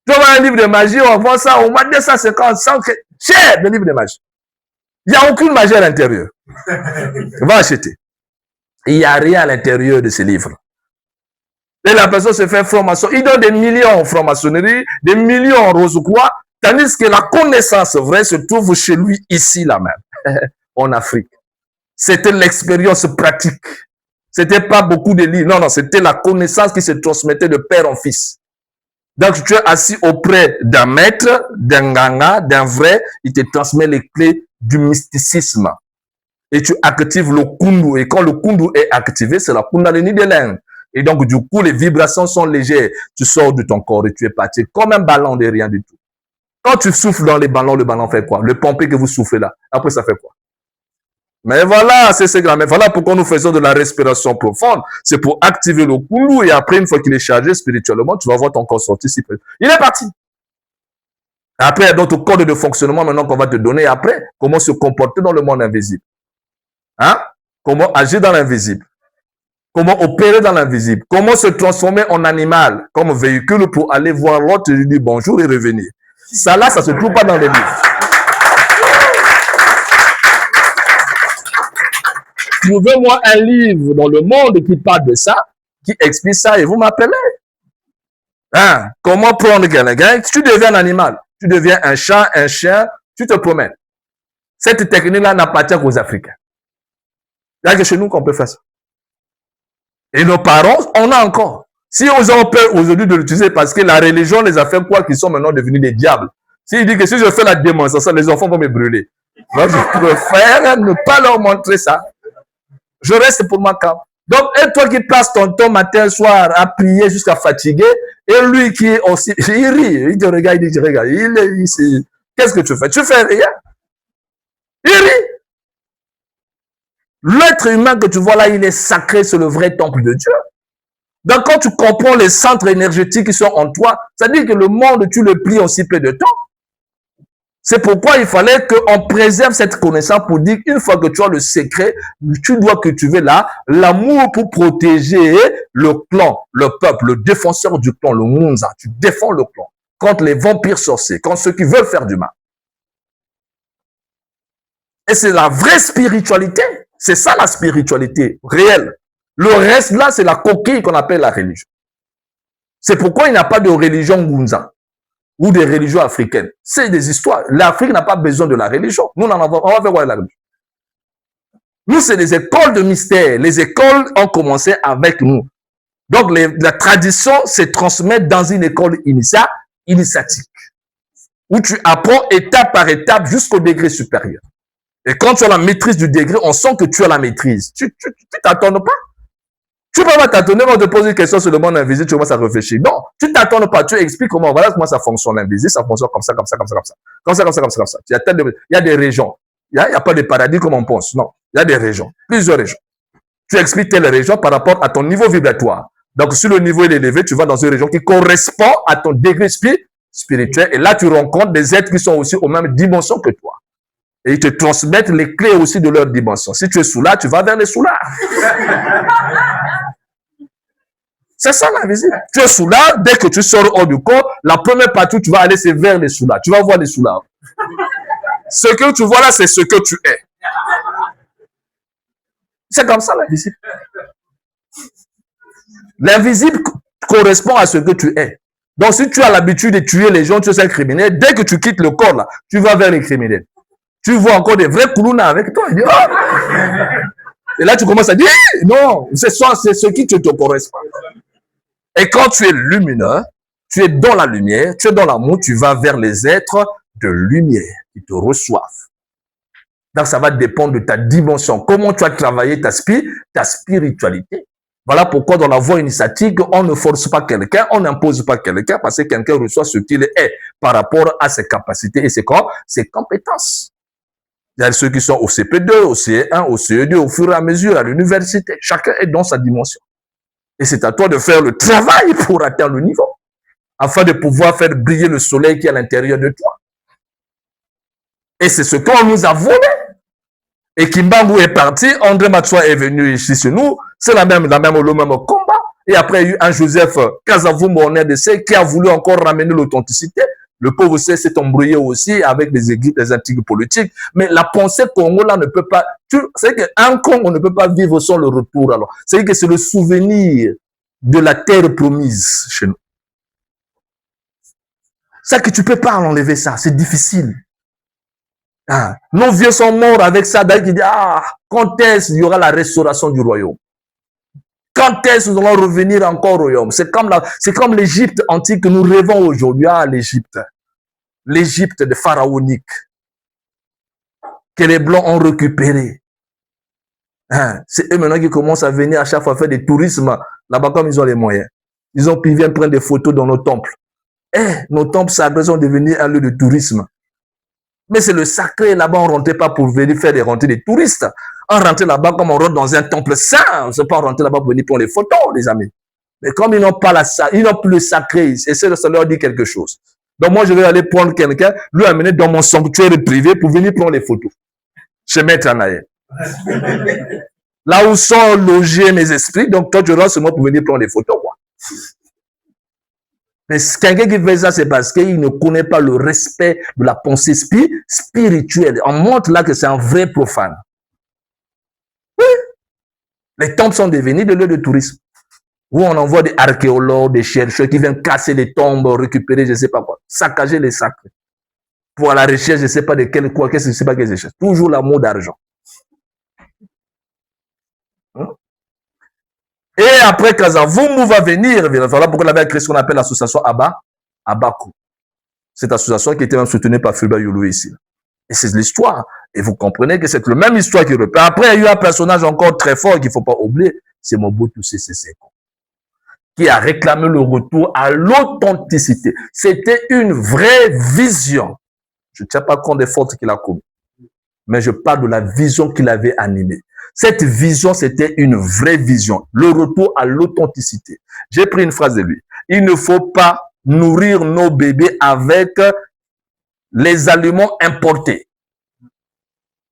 Tu vois un livre de magie, on vend ça au moins 250, 100, cher le livre de magie. Il n'y a aucune magie à l'intérieur. Va acheter. Il n'y a rien à l'intérieur de ce livre. Et la personne se fait franc-maçon. Il donne des millions en franc-maçonnerie, des millions en rose-croix, tandis que la connaissance vraie se trouve chez lui, ici, là même, en Afrique. C'était l'expérience pratique. C'était pas beaucoup de livres. Non, c'était la connaissance qui se transmettait de père en fils. Donc, tu es assis auprès d'un maître, d'un ganga, d'un vrai, il te transmet les clés du mysticisme. Et tu actives le kundu. Et quand le kundu est activé, c'est la kundalini de l'Inde. Et donc, du coup, les vibrations sont légères. Tu sors de ton corps et tu es parti comme un ballon de rien du tout. Quand tu souffles dans les ballons, le ballon fait quoi? Le pompé que vous soufflez là, après ça fait quoi? Mais voilà, c'est grave. Mais voilà pourquoi nous faisons de la respiration profonde. C'est pour activer le kundu et après, une fois qu'il est chargé spirituellement, tu vas voir ton corps sortir. Il est parti. Après, il y a d'autres codes de fonctionnement maintenant qu'on va te donner après. Comment se comporter dans le monde invisible. Hein? Comment agir dans l'invisible. Comment opérer dans l'invisible. Comment se transformer en animal comme véhicule pour aller voir l'autre et lui dire bonjour et revenir. Ça là, ça se trouve pas dans les livres. Trouvez-moi un livre dans le monde qui parle de ça, qui explique ça, et vous m'appelez. Hein? Comment prendre quelqu'un? Tu deviens un animal. Tu deviens un chat, un chien, tu te promènes. Cette technique-là n'appartient qu'aux Africains. Il n'y a que chez nous qu'on peut faire ça. Et nos parents, on a encore. Si ils ont peur aujourd'hui de l'utiliser parce que la religion les a fait quoi qu'ils sont maintenant devenus des diables. S'ils disent que si je fais la démonstration, les enfants vont me brûler. Moi, je préfère ne pas leur montrer ça. Je reste pour ma camp. Donc, et toi qui passes ton temps matin, soir, à prier jusqu'à fatiguer, et lui qui est aussi, il rit, il te regarde, il dit, regarde, qu'est-ce que tu fais? Tu fais rien. Il rit. L'être humain que tu vois là, il est sacré, c'est le vrai temple de Dieu. Donc, quand tu comprends les centres énergétiques qui sont en toi, ça dit que le monde, tu le plies en si peu de temps. C'est pourquoi il fallait qu'on préserve cette connaissance pour dire qu'une fois que tu as le secret, tu dois cultiver là l'amour pour protéger le clan, le peuple, le défenseur du clan, le Munza. Tu défends le clan contre les vampires sorciers, contre ceux qui veulent faire du mal. Et c'est la vraie spiritualité. C'est ça la spiritualité réelle. Le reste là, c'est la coquille qu'on appelle la religion. C'est pourquoi il n'y a pas de religion Munza ou des religions africaines. C'est des histoires. L'Afrique n'a pas besoin de la religion. Nous, on va faire quoi la religion? Nous, c'est des écoles de mystère. Les écoles ont commencé avec nous. Donc, la tradition se transmet dans une école initiatique, où tu apprends étape par étape jusqu'au degré supérieur. Et quand tu as la maîtrise du degré, on sent que tu as la maîtrise. Tu t'attends pas. Tu peux pas t'attendre, on te pose une question sur le monde invisible, tu commences à réfléchir. Non, tu t'attends pas, tu expliques voilà comment ça fonctionne l'invisible, ça fonctionne comme ça, comme ça, comme ça, comme ça. Comme ça, comme ça, comme ça, comme ça. Il y a des régions. Il n'y a pas de paradis comme on pense. Non, il y a des régions, plusieurs régions. Tu expliques telle région par rapport à ton niveau vibratoire. Donc, si le niveau est élevé, tu vas dans une région qui correspond à ton degré spirituel. Et là, tu rencontres des êtres qui sont aussi aux mêmes dimensions que toi. Et ils te transmettent les clés aussi de leur dimension. Si tu es soulard, tu vas vers les soulards. C'est ça l'invisible. Tu es soulard, dès que tu sors hors du corps, la première partie où tu vas aller, c'est vers les soulards. Tu vas voir les soulards. Ce que tu vois là, c'est ce que tu es. C'est comme ça l'invisible. L'invisible correspond à ce que tu es. Donc si tu as l'habitude de tuer les gens, tu es un criminel, dès que tu quittes le corps là, tu vas vers les criminels. Tu vois encore des vrais koulouna avec toi. Et là, tu commences à dire, non, c'est ce qui te correspond. Et quand tu es lumineux, tu es dans la lumière, tu es dans l'amour, tu vas vers les êtres de lumière qui te reçoivent. Donc, ça va dépendre de ta dimension. Comment tu as travaillé ta spiritualité. Voilà pourquoi dans la voie initiatique, on ne force pas quelqu'un, on n'impose pas quelqu'un parce que quelqu'un reçoit ce qu'il est par rapport à ses capacités et ses compétences. Il y a ceux qui sont au CP2, au CE1, au CE2, au fur et à mesure, à l'université. Chacun est dans sa dimension. Et c'est à toi de faire le travail pour atteindre le niveau, afin de pouvoir faire briller le soleil qui est à l'intérieur de toi. Et c'est ce qu'on nous a volé. Et Kimbangu est parti, André Matsua est venu ici chez nous, c'est le même combat. Et après, il y a eu un Joseph Kazavumbo en RDC qui a voulu encore ramener l'authenticité. Le pauvre s'est embrouillé aussi avec les intrigues politiques. Mais la pensée Congo là ne peut pas. C'est qu'un Congo ne peut pas vivre sans le retour. Alors, c'est que c'est le souvenir de la terre promise chez nous. C'est que tu peux pas enlever ça. C'est difficile. Ah, nos vieux sont morts avec ça. D'ailleurs, ils disent, quand est-ce qu'il y aura la restauration du royaume? Quand est-ce que nous allons revenir encore au royaume? C'est comme l'Égypte antique que nous rêvons aujourd'hui. L'Égypte. L'Égypte de pharaonique. Que les Blancs ont récupéré. C'est eux maintenant qui commencent à venir à chaque fois faire des tourismes là-bas comme ils ont les moyens. Ils viennent prendre des photos dans nos temples. Nos temples sacrés sont devenus un lieu de tourisme. Mais c'est le sacré, là-bas, on ne rentrait pas pour venir faire des rentrées des touristes. On rentrait là-bas comme on rentre dans un temple saint. On ne sait pas rentrer là-bas pour venir prendre les photos, les amis. Mais comme ils n'ont pas ils n'ont plus le sacré, et ça leur dit quelque chose. Donc moi, je vais aller prendre quelqu'un, lui amener dans mon sanctuaire privé pour venir prendre les photos. Chez Maître Anaïe. Là où sont logés mes esprits, donc toi, tu rentres sur moi pour venir prendre les photos, quoi. Mais quelqu'un qui fait ça, c'est parce qu'il ne connaît pas le respect de la pensée spirituelle. On montre là que c'est un vrai profane. Oui. Les temples sont devenus des lieux de tourisme. Où on envoie des archéologues, des chercheurs qui viennent casser les tombes, récupérer, je ne sais pas quoi, saccager les sacres. Pour la recherche, je ne sais pas de quel quoi, qu'est-ce que je ne sais pas quelle recherche. Toujours l'amour d'argent. Et après Kazavumbu va venir, voilà pourquoi il avait créé ce qu'on appelle l'association Abaku. Cette association qui était même soutenue par Fulba Yulu ici. Et c'est l'histoire. Et vous comprenez que c'est la même histoire qui repère. Après, il y a eu un personnage encore très fort qu'il ne faut pas oublier. C'est Mobutu Sese Seko, qui a réclamé le retour à l'authenticité. C'était une vraie vision. Je ne tiens pas compte des fautes qu'il a commises. Mais je parle de la vision qu'il avait animée. Cette vision, c'était une vraie vision. Le retour à l'authenticité. J'ai pris une phrase de lui. Il ne faut pas nourrir nos bébés avec les aliments importés.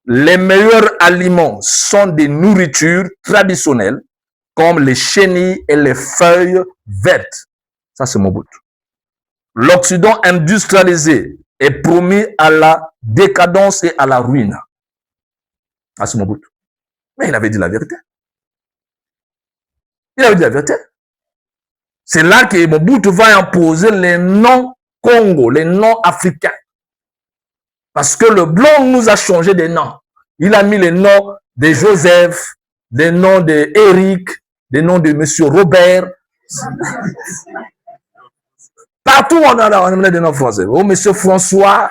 Les meilleurs aliments sont des nourritures traditionnelles comme les chenilles et les feuilles vertes. Ça, c'est Mobutu. L'Occident industrialisé est promis à la décadence et à la ruine. Ah, c'est Mobutu. Mais il avait dit la vérité. Il avait dit la vérité. C'est là que Mobutu va imposer les noms Congo, les noms africains. Parce que le blanc nous a changé des noms. Il a mis les noms de Joseph, des noms de Eric, des noms de Monsieur Robert. Partout on a des noms français. Oh, Monsieur François.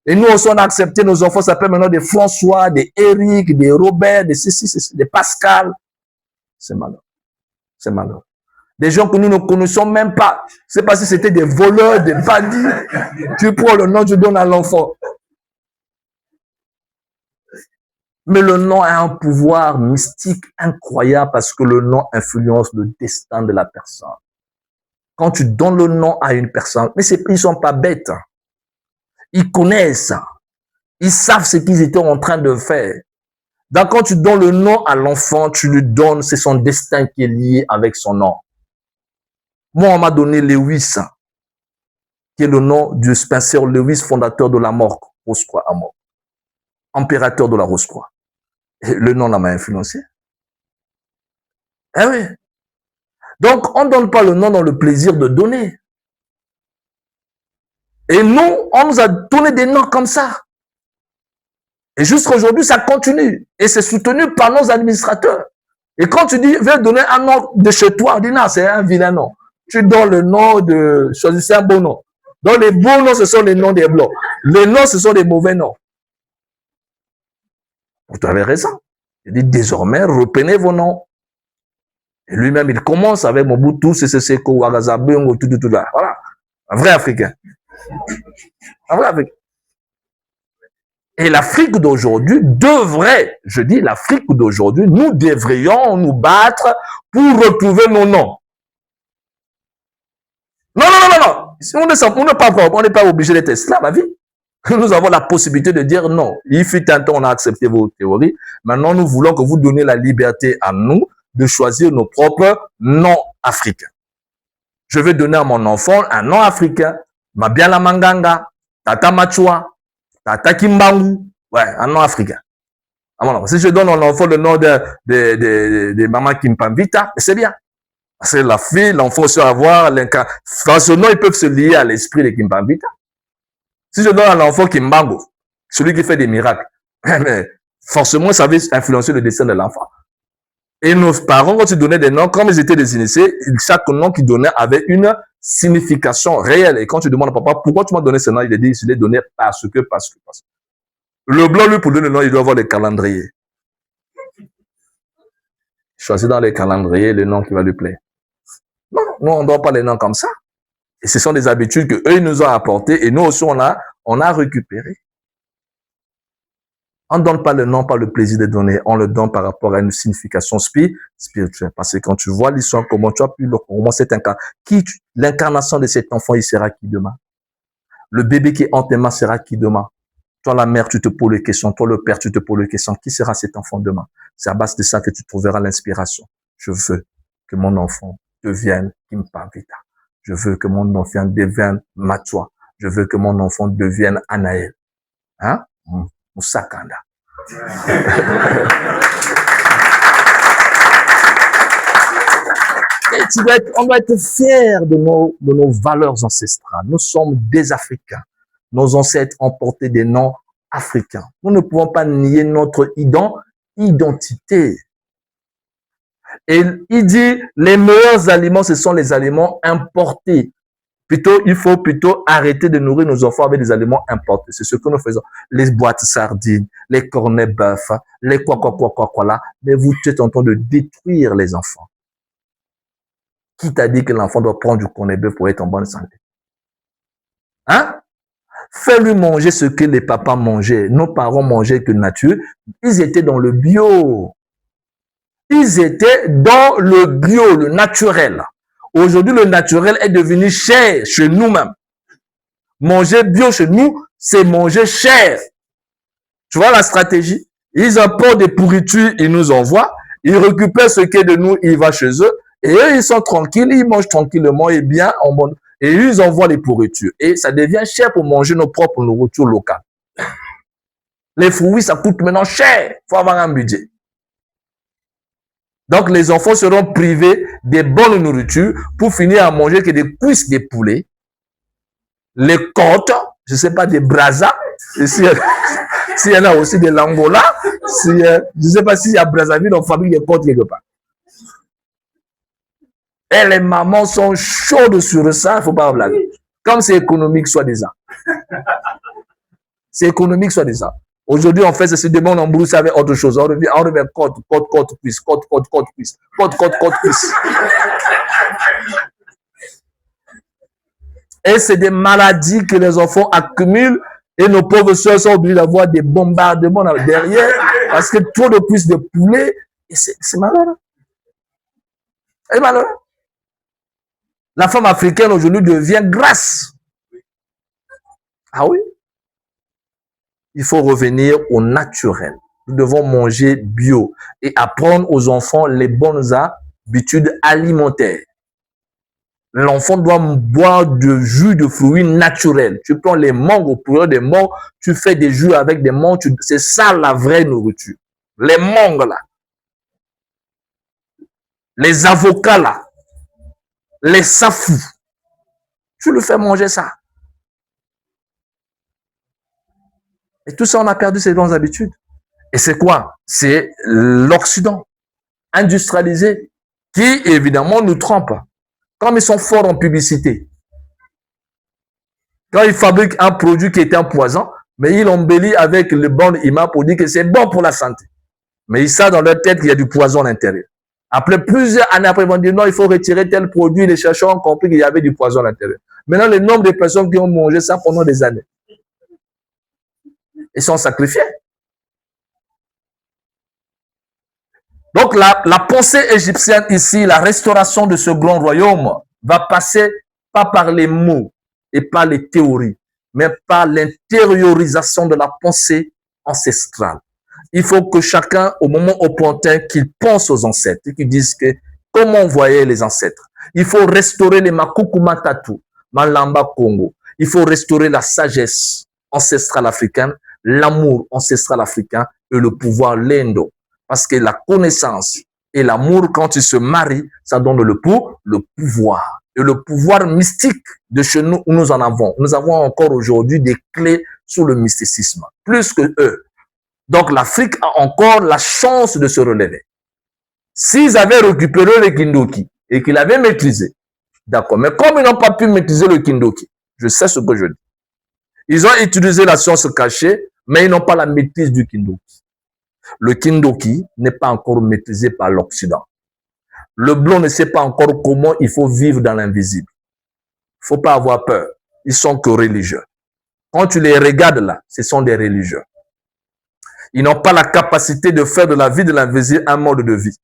Et nous aussi, on a accepté, nos enfants s'appellent maintenant des François, des Eric, des Robert, des Pascal. C'est malheureux. C'est malheureux. Des gens que nous ne connaissons même pas. C'est pas si c'était des voleurs, des bandits. Tu prends le nom, tu donnes à l'enfant. Mais le nom a un pouvoir mystique incroyable parce que le nom influence le destin de la personne. Quand tu donnes le nom à une personne, mais ils sont pas bêtes. Ils connaissent. Ils savent ce qu'ils étaient en train de faire. Donc, quand tu donnes le nom à l'enfant, tu lui donnes, c'est son destin qui est lié avec son nom. Moi, on m'a donné Lewis, qui est le nom du Spencer Lewis, fondateur de la mort, Rose-Croix à mort. Impérateur de la Rose-Croix. Le nom là m'a influencé. Eh oui. Donc, on ne donne pas le nom dans le plaisir de donner. Et nous, on nous a donné des noms comme ça. Et jusqu'à aujourd'hui, ça continue. Et c'est soutenu par nos administrateurs. Et quand tu dis, viens donner un nom de chez toi, on dit non, c'est un vilain nom. Tu donnes le nom de, choisissez un bon nom. Donc les bons noms, ce sont les noms des blancs. Les noms, ce sont des mauvais noms. Tu avais raison. Il dit, désormais, reprenez vos noms. Et lui-même, il commence avec Mobutu, Seko, Ouagazabengo, tout là. Voilà. Un vrai Africain. Un vrai Africain. Et l'Afrique d'aujourd'hui devrait, je dis l'Afrique d'aujourd'hui, nous devrions nous battre pour retrouver nos noms. Non. On n'est pas obligé d'être esclave à vie. Nous avons la possibilité de dire non. Il fut un temps, on a accepté vos théories. Maintenant, nous voulons que vous donniez la liberté à nous de choisir nos propres noms africains. Je vais donner à mon enfant un nom africain. Mabiala Manganga, Tata Machua, Tata Kimbangu. Ouais, un nom africain. Si je donne à mon enfant le nom de Maman Kimpambita, c'est bien. Parce que la fille, l'enfant se avoir l'incarnation. Dans ce nom, ils peuvent se lier à l'esprit de Kimpambita. Si je donne à l'enfant Kimbangu, celui qui fait des miracles, mais forcément, ça va influencer le destin de l'enfant. Et nos parents, quand ils donnaient des noms, comme ils étaient des initiés, chaque nom qu'ils donnaient avait une signification réelle. Et quand tu demandes à papa, pourquoi tu m'as donné ce nom, il dit, je l'ai donné parce que. Le blanc, lui, pour donner le nom, il doit avoir les calendriers. Choisis dans les calendriers le nom qui va lui plaire. Non, nous, on ne doit pas les noms comme ça. Et ce sont des habitudes que eux nous ont apportées et nous aussi, on a récupéré. On ne donne pas le nom par le plaisir de donner, on le donne par rapport à une signification spirituelle. Parce que quand tu vois l'histoire, comment tu as pu, comment c'est l'incarnation de cet enfant, il sera qui demain? Le bébé qui est en tes mains sera qui demain? Toi, la mère, tu te poses les questions. Toi, le père, tu te poses les questions. Qui sera cet enfant demain? C'est à base de ça que tu trouveras l'inspiration. Je veux que mon enfant devienne Kimpambita. Je veux que mon enfant devienne Matua. Je veux que mon enfant devienne Anaël. Hein? Moussakanda. On doit être fiers de nos valeurs ancestrales. Nous sommes des Africains. Nos ancêtres ont porté des noms africains. Nous ne pouvons pas nier notre identité. Et il dit, les meilleurs aliments, ce sont les aliments importés. Il faut plutôt arrêter de nourrir nos enfants avec des aliments importés. C'est ce que nous faisons. Les boîtes sardines, les cornets bœufs, les quoi là. Mais vous êtes en train de détruire les enfants. Qui t'a dit que l'enfant doit prendre du cornet bœuf pour être en bonne santé? Hein? Fais-lui manger ce que les papas mangeaient. Nos parents mangeaient que nature. Ils étaient dans le bio. Ils étaient dans le bio, le naturel. Aujourd'hui, le naturel est devenu cher chez nous-mêmes. Manger bio chez nous, c'est manger cher. Tu vois la stratégie? Ils apportent des pourritures, ils nous envoient. Ils récupèrent ce qui est de nous, ils vont chez eux. Et eux, ils sont tranquilles, ils mangent tranquillement et bien. Et ils envoient les pourritures. Et ça devient cher pour manger nos propres nourritures locales. Les fruits, ça coûte maintenant cher. Il faut avoir un budget. Donc, les enfants seront privés des bonnes nourritures pour finir à manger que des cuisses de poulet, les côtes, je ne sais pas, des brasas. S'il y en a aussi de l'Angola, je ne sais pas s'il y a Brazzaville, on fabrique des côtes quelque part. Et les mamans sont chaudes sur ça, il ne faut pas blaguer. Comme c'est économique, soi-disant. C'est économique, soi-disant. Aujourd'hui, on fait ceci, demain, on embrouille avec autre chose. On revient côte, cuisse, côte, cuisse, côte, cuisse. Et c'est des maladies que les enfants accumulent et nos pauvres soeurs sont obligées d'avoir des bombardements derrière parce que trop de cuisses de poulet, et c'est malheureux. C'est malheureux. La femme africaine aujourd'hui devient grasse. Ah oui? Il faut revenir au naturel. Nous devons manger bio et apprendre aux enfants les bonnes habitudes alimentaires. L'enfant doit boire du jus de fruits naturels. Tu prends les mangues au pluriel des mangues, tu fais des jus avec des mangues. C'est ça la vraie nourriture. Les mangues là. Les avocats là. Les safous. Tu le fais manger ça. Et tout ça, on a perdu ces bonnes habitudes. Et c'est quoi? C'est l'Occident industrialisé qui, évidemment, nous trompe. Comme ils sont forts en publicité. Quand ils fabriquent un produit qui est un poison, mais ils l'embellissent avec le bon image pour dire que c'est bon pour la santé. Mais ils savent dans leur tête qu'il y a du poison à l'intérieur. Après plusieurs années après, ils vont dire non, il faut retirer tel produit. Les chercheurs ont compris qu'il y avait du poison à l'intérieur. Maintenant, le nombre de personnes qui ont mangé ça pendant des années. Ils sont sacrifiés. Donc, la pensée égyptienne ici, la restauration de ce grand royaume va passer pas par les mots et pas les théories, mais par l'intériorisation de la pensée ancestrale. Il faut que chacun, au moment opportun, qu'il pense aux ancêtres et qu'il dise que comment on voyait les ancêtres. Il faut restaurer les Makukuma Tatu, Malamba Congo. Il faut restaurer la sagesse ancestrale africaine, l'amour ancestral africain et le pouvoir lendo. Parce que la connaissance et l'amour, quand ils se marient, ça donne le pouvoir. Et le pouvoir mystique de chez nous, nous en avons. Nous avons encore aujourd'hui des clés sur le mysticisme, plus que eux. Donc l'Afrique a encore la chance de se relever. S'ils avaient récupéré le Kindoki et qu'ils l'avaient maîtrisé, d'accord. Mais comme ils n'ont pas pu maîtriser le Kindoki, je sais ce que je dis. Ils ont utilisé la science cachée, mais ils n'ont pas la maîtrise du Kindoki. Le Kindoki n'est pas encore maîtrisé par l'Occident. Le blanc ne sait pas encore comment il faut vivre dans l'invisible. Il ne faut pas avoir peur. Ils sont que religieux. Quand tu les regardes là, ce sont des religieux. Ils n'ont pas la capacité de faire de la vie de l'invisible un mode de vie.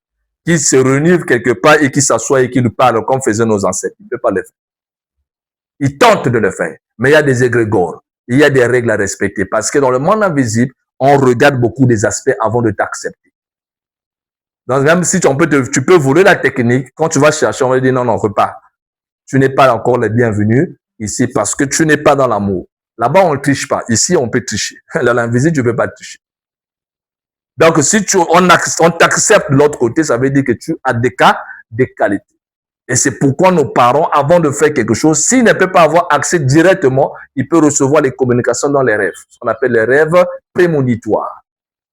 Qui se réunissent quelque part et qui s'assoient et qui nous parlent comme faisaient nos ancêtres. Ils ne peuvent pas le faire. Ils tentent de le faire. Mais il y a des égrégores. Il y a des règles à respecter. Parce que dans le monde invisible, on regarde beaucoup des aspects avant de t'accepter. Donc, même si tu peux voler la technique, quand tu vas chercher, on va dire non, repars. tu n'es pas encore le bienvenu ici parce que tu n'es pas dans l'amour. Là-bas, on ne triche pas. Ici, on peut tricher. Dans l'invisible, tu ne peux pas tricher. Donc, si on t'accepte de l'autre côté, ça veut dire que tu as des cas, des qualités. Et c'est pourquoi nos parents, avant de faire quelque chose, s'ils ne peuvent pas avoir accès directement, ils peuvent recevoir les communications dans les rêves. Ce qu'on appelle les rêves prémonitoires.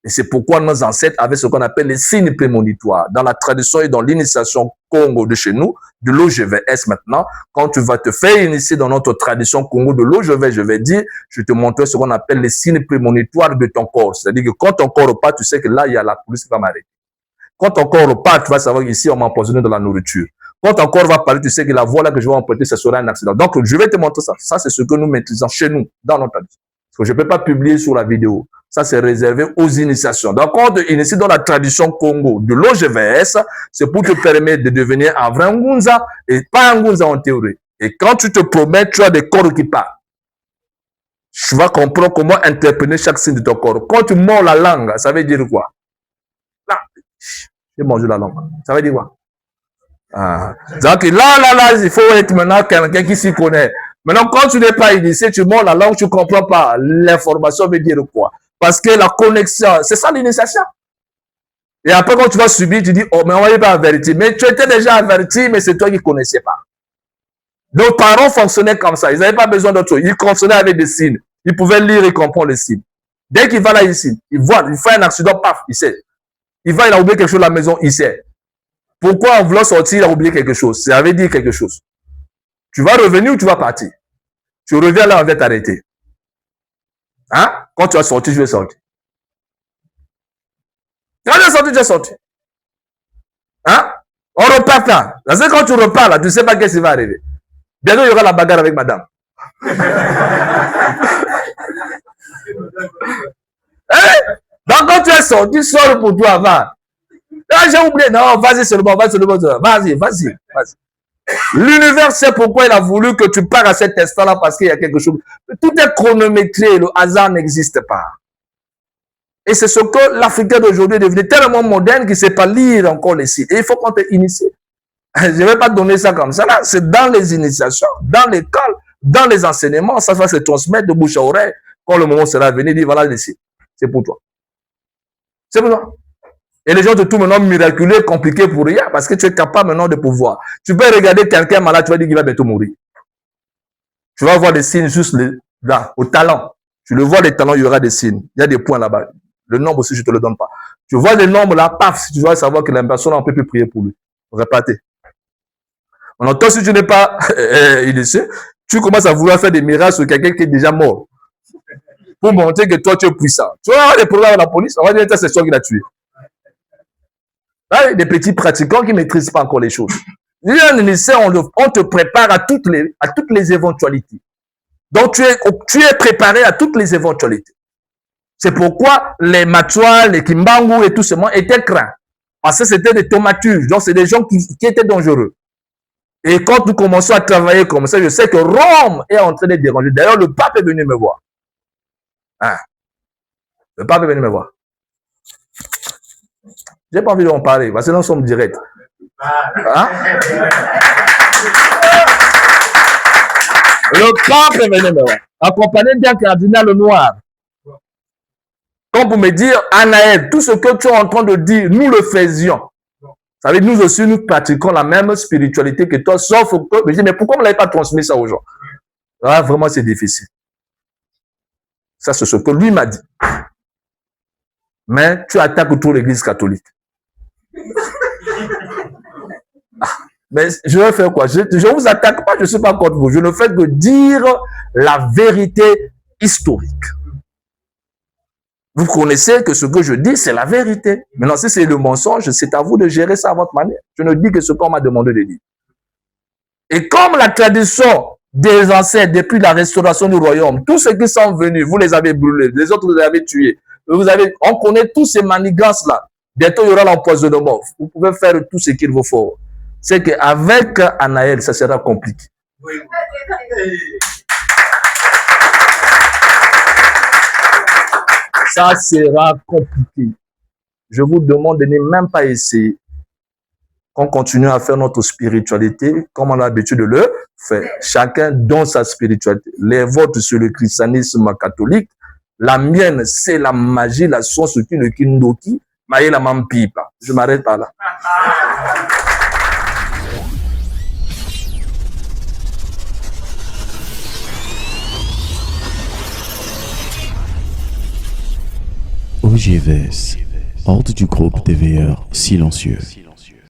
Et c'est pourquoi nos ancêtres avaient ce qu'on appelle les signes prémonitoires. Dans la tradition et dans l'initiation Congo de chez nous, de l'OGVS maintenant, quand tu vas te faire initier dans notre tradition Congo de l'OGV, je vais dire, je te montrer ce qu'on appelle les signes prémonitoires de ton corps. C'est-à-dire que quand ton corps repart, tu sais que là, il y a la police qui va m'arrêter. Quand ton corps repart, tu vas savoir qu'ici, on m'a empoisonné de la nourriture. Quand ton corps va parler, tu sais que la voie là que je vais emprunter, ce sera un accident. Donc, je vais te montrer ça. Ça, c'est ce que nous maîtrisons chez nous, dans notre tradition. Parce que je ne peux pas publier sur la vidéo. Ça, c'est réservé aux initiations. Donc, quand tu inities dans la tradition Congo de l'OGVS, c'est pour te permettre de devenir un vrai Ngunza et pas un Ngunza en théorie. Et quand tu te promets, tu as des corps qui partent. Tu vas comprendre comment interpréter chaque signe de ton corps. Quand tu mords la langue, ça veut dire quoi? Là, j'ai mangé la langue. Ça veut dire quoi? Donc là, il faut être maintenant quelqu'un qui s'y connaît. Maintenant, quand tu n'es pas initié, tu mords la langue, tu ne comprends pas. L'information veut dire quoi? Parce que la connexion, c'est ça l'initiation. Et après, quand tu vas subir, tu dis, oh, mais on n'est pas averti. Mais tu étais déjà averti, mais c'est toi qui ne connaissais pas. Nos parents fonctionnaient comme ça. Ils n'avaient pas besoin d'autre chose. Ils fonctionnaient avec des signes. Ils pouvaient lire et comprendre les signes. Dès qu'il va là, ici, il voit, il fait un accident, paf, il sait. Il va, il a oublié quelque chose à la maison, il sait. Pourquoi en voulant sortir, il a oublié quelque chose? Ça veut dire quelque chose. Tu vas revenir ou tu vas partir? Tu reviens là, on va t'arrêter. Hein? Quand tu vas sortir, je vais sortir. Quand tu vas sortir, tu vas sortir. Hein? On repart là. Parce que quand tu repars là, tu ne sais pas qu'est-ce qui va arriver. Bientôt, il y aura la bagarre avec madame. Donc, quand tu es sorti, sors pour toi, va. Ah, j'ai oublié. Non, vas-y seulement, vas-y. L'univers sait pourquoi il a voulu que tu pars à cet instant-là parce qu'il y a quelque chose. Tout est chronométré, le hasard n'existe pas. Et c'est ce que l'Africain d'aujourd'hui est devenu tellement moderne qu'il ne sait pas lire encore les signes. Et il faut qu'on t'initie. Je ne vais pas te donner ça comme ça. Là, c'est dans les initiations, dans l'école, dans les enseignements. Ça va se transmettre de bouche à oreille. Quand le moment sera venu, dire voilà les signes. C'est pour toi. C'est pour toi. Et les gens te trouvent maintenant miraculeux, compliqué pour rien, parce que tu es capable maintenant de pouvoir. Tu peux regarder quelqu'un malade, tu vas dire qu'il va bientôt mourir. Tu vas voir des signes juste là, au talent. Tu le vois, les talents, il y aura des signes. Il y a des points là-bas. Le nombre aussi, je ne te le donne pas. Tu vois les nombres là, paf, tu dois savoir que la personne, on ne peut plus prier pour lui. Répétez. En toi, si tu n'es pas initié, tu commences à vouloir faire des miracles sur quelqu'un qui est déjà mort. Pour montrer que toi, tu es puissant. Tu vas avoir des problèmes avec la police, on va dire que c'est toi qui l'as tué. Là, des petits pratiquants qui ne maîtrisent pas encore les choses. On te prépare à toutes les éventualités. Donc, tu es préparé à toutes les éventualités. C'est pourquoi les Matois, les Kimbangu et tout ce monde étaient craints. Parce que c'était des thaumaturges. Donc, c'est des gens qui étaient dangereux. Et quand nous commençons à travailler comme ça, je sais que Rome est en train de déranger. D'ailleurs, le pape est venu me voir. Hein? Le pape est venu me voir. J'ai pas envie d'en parler, parce que nous sommes directs. Hein? Le pape est venu me voir, accompagné d'un cardinal noir. Comme pour me dire, Anaël, tout ce que tu es en train de dire, nous le faisions. Ça veut dire, nous aussi, nous pratiquons la même spiritualité que toi, sauf que, je dis, mais pourquoi on ne l'avait pas transmis ça aux gens? Là, vraiment, c'est difficile. Ça, c'est ce que lui m'a dit. Mais tu attaques autour de l'église catholique. Mais je vais faire quoi? Je ne vous attaque pas, je ne suis pas contre vous. Je ne fais que dire la vérité historique. Vous connaissez que ce que je dis, c'est la vérité. Maintenant, si c'est le mensonge, c'est à vous de gérer ça à votre manière. Je ne dis que ce qu'on m'a demandé de dire. Et comme la tradition des ancêtres, depuis la restauration du royaume, tous ceux qui sont venus, vous les avez brûlés, les autres, vous les avez tués. On connaît tous ces manigances-là. Bientôt, il y aura l'empoisonnement. Vous pouvez faire tout ce qu'il vous faut. C'est qu'avec Anaël, ça sera compliqué. Oui. Ça sera compliqué. Je vous demande de ne même pas essayer. qu'on continue à faire notre spiritualité comme on a l'habitude de le faire. Chacun dans sa spiritualité. Les vôtres sur le christianisme catholique, la mienne, c'est la magie, la science, le kindoki, maïe la mampipa. Je m'arrête par là. OGVS, ordre du groupe des veilleurs silencieux.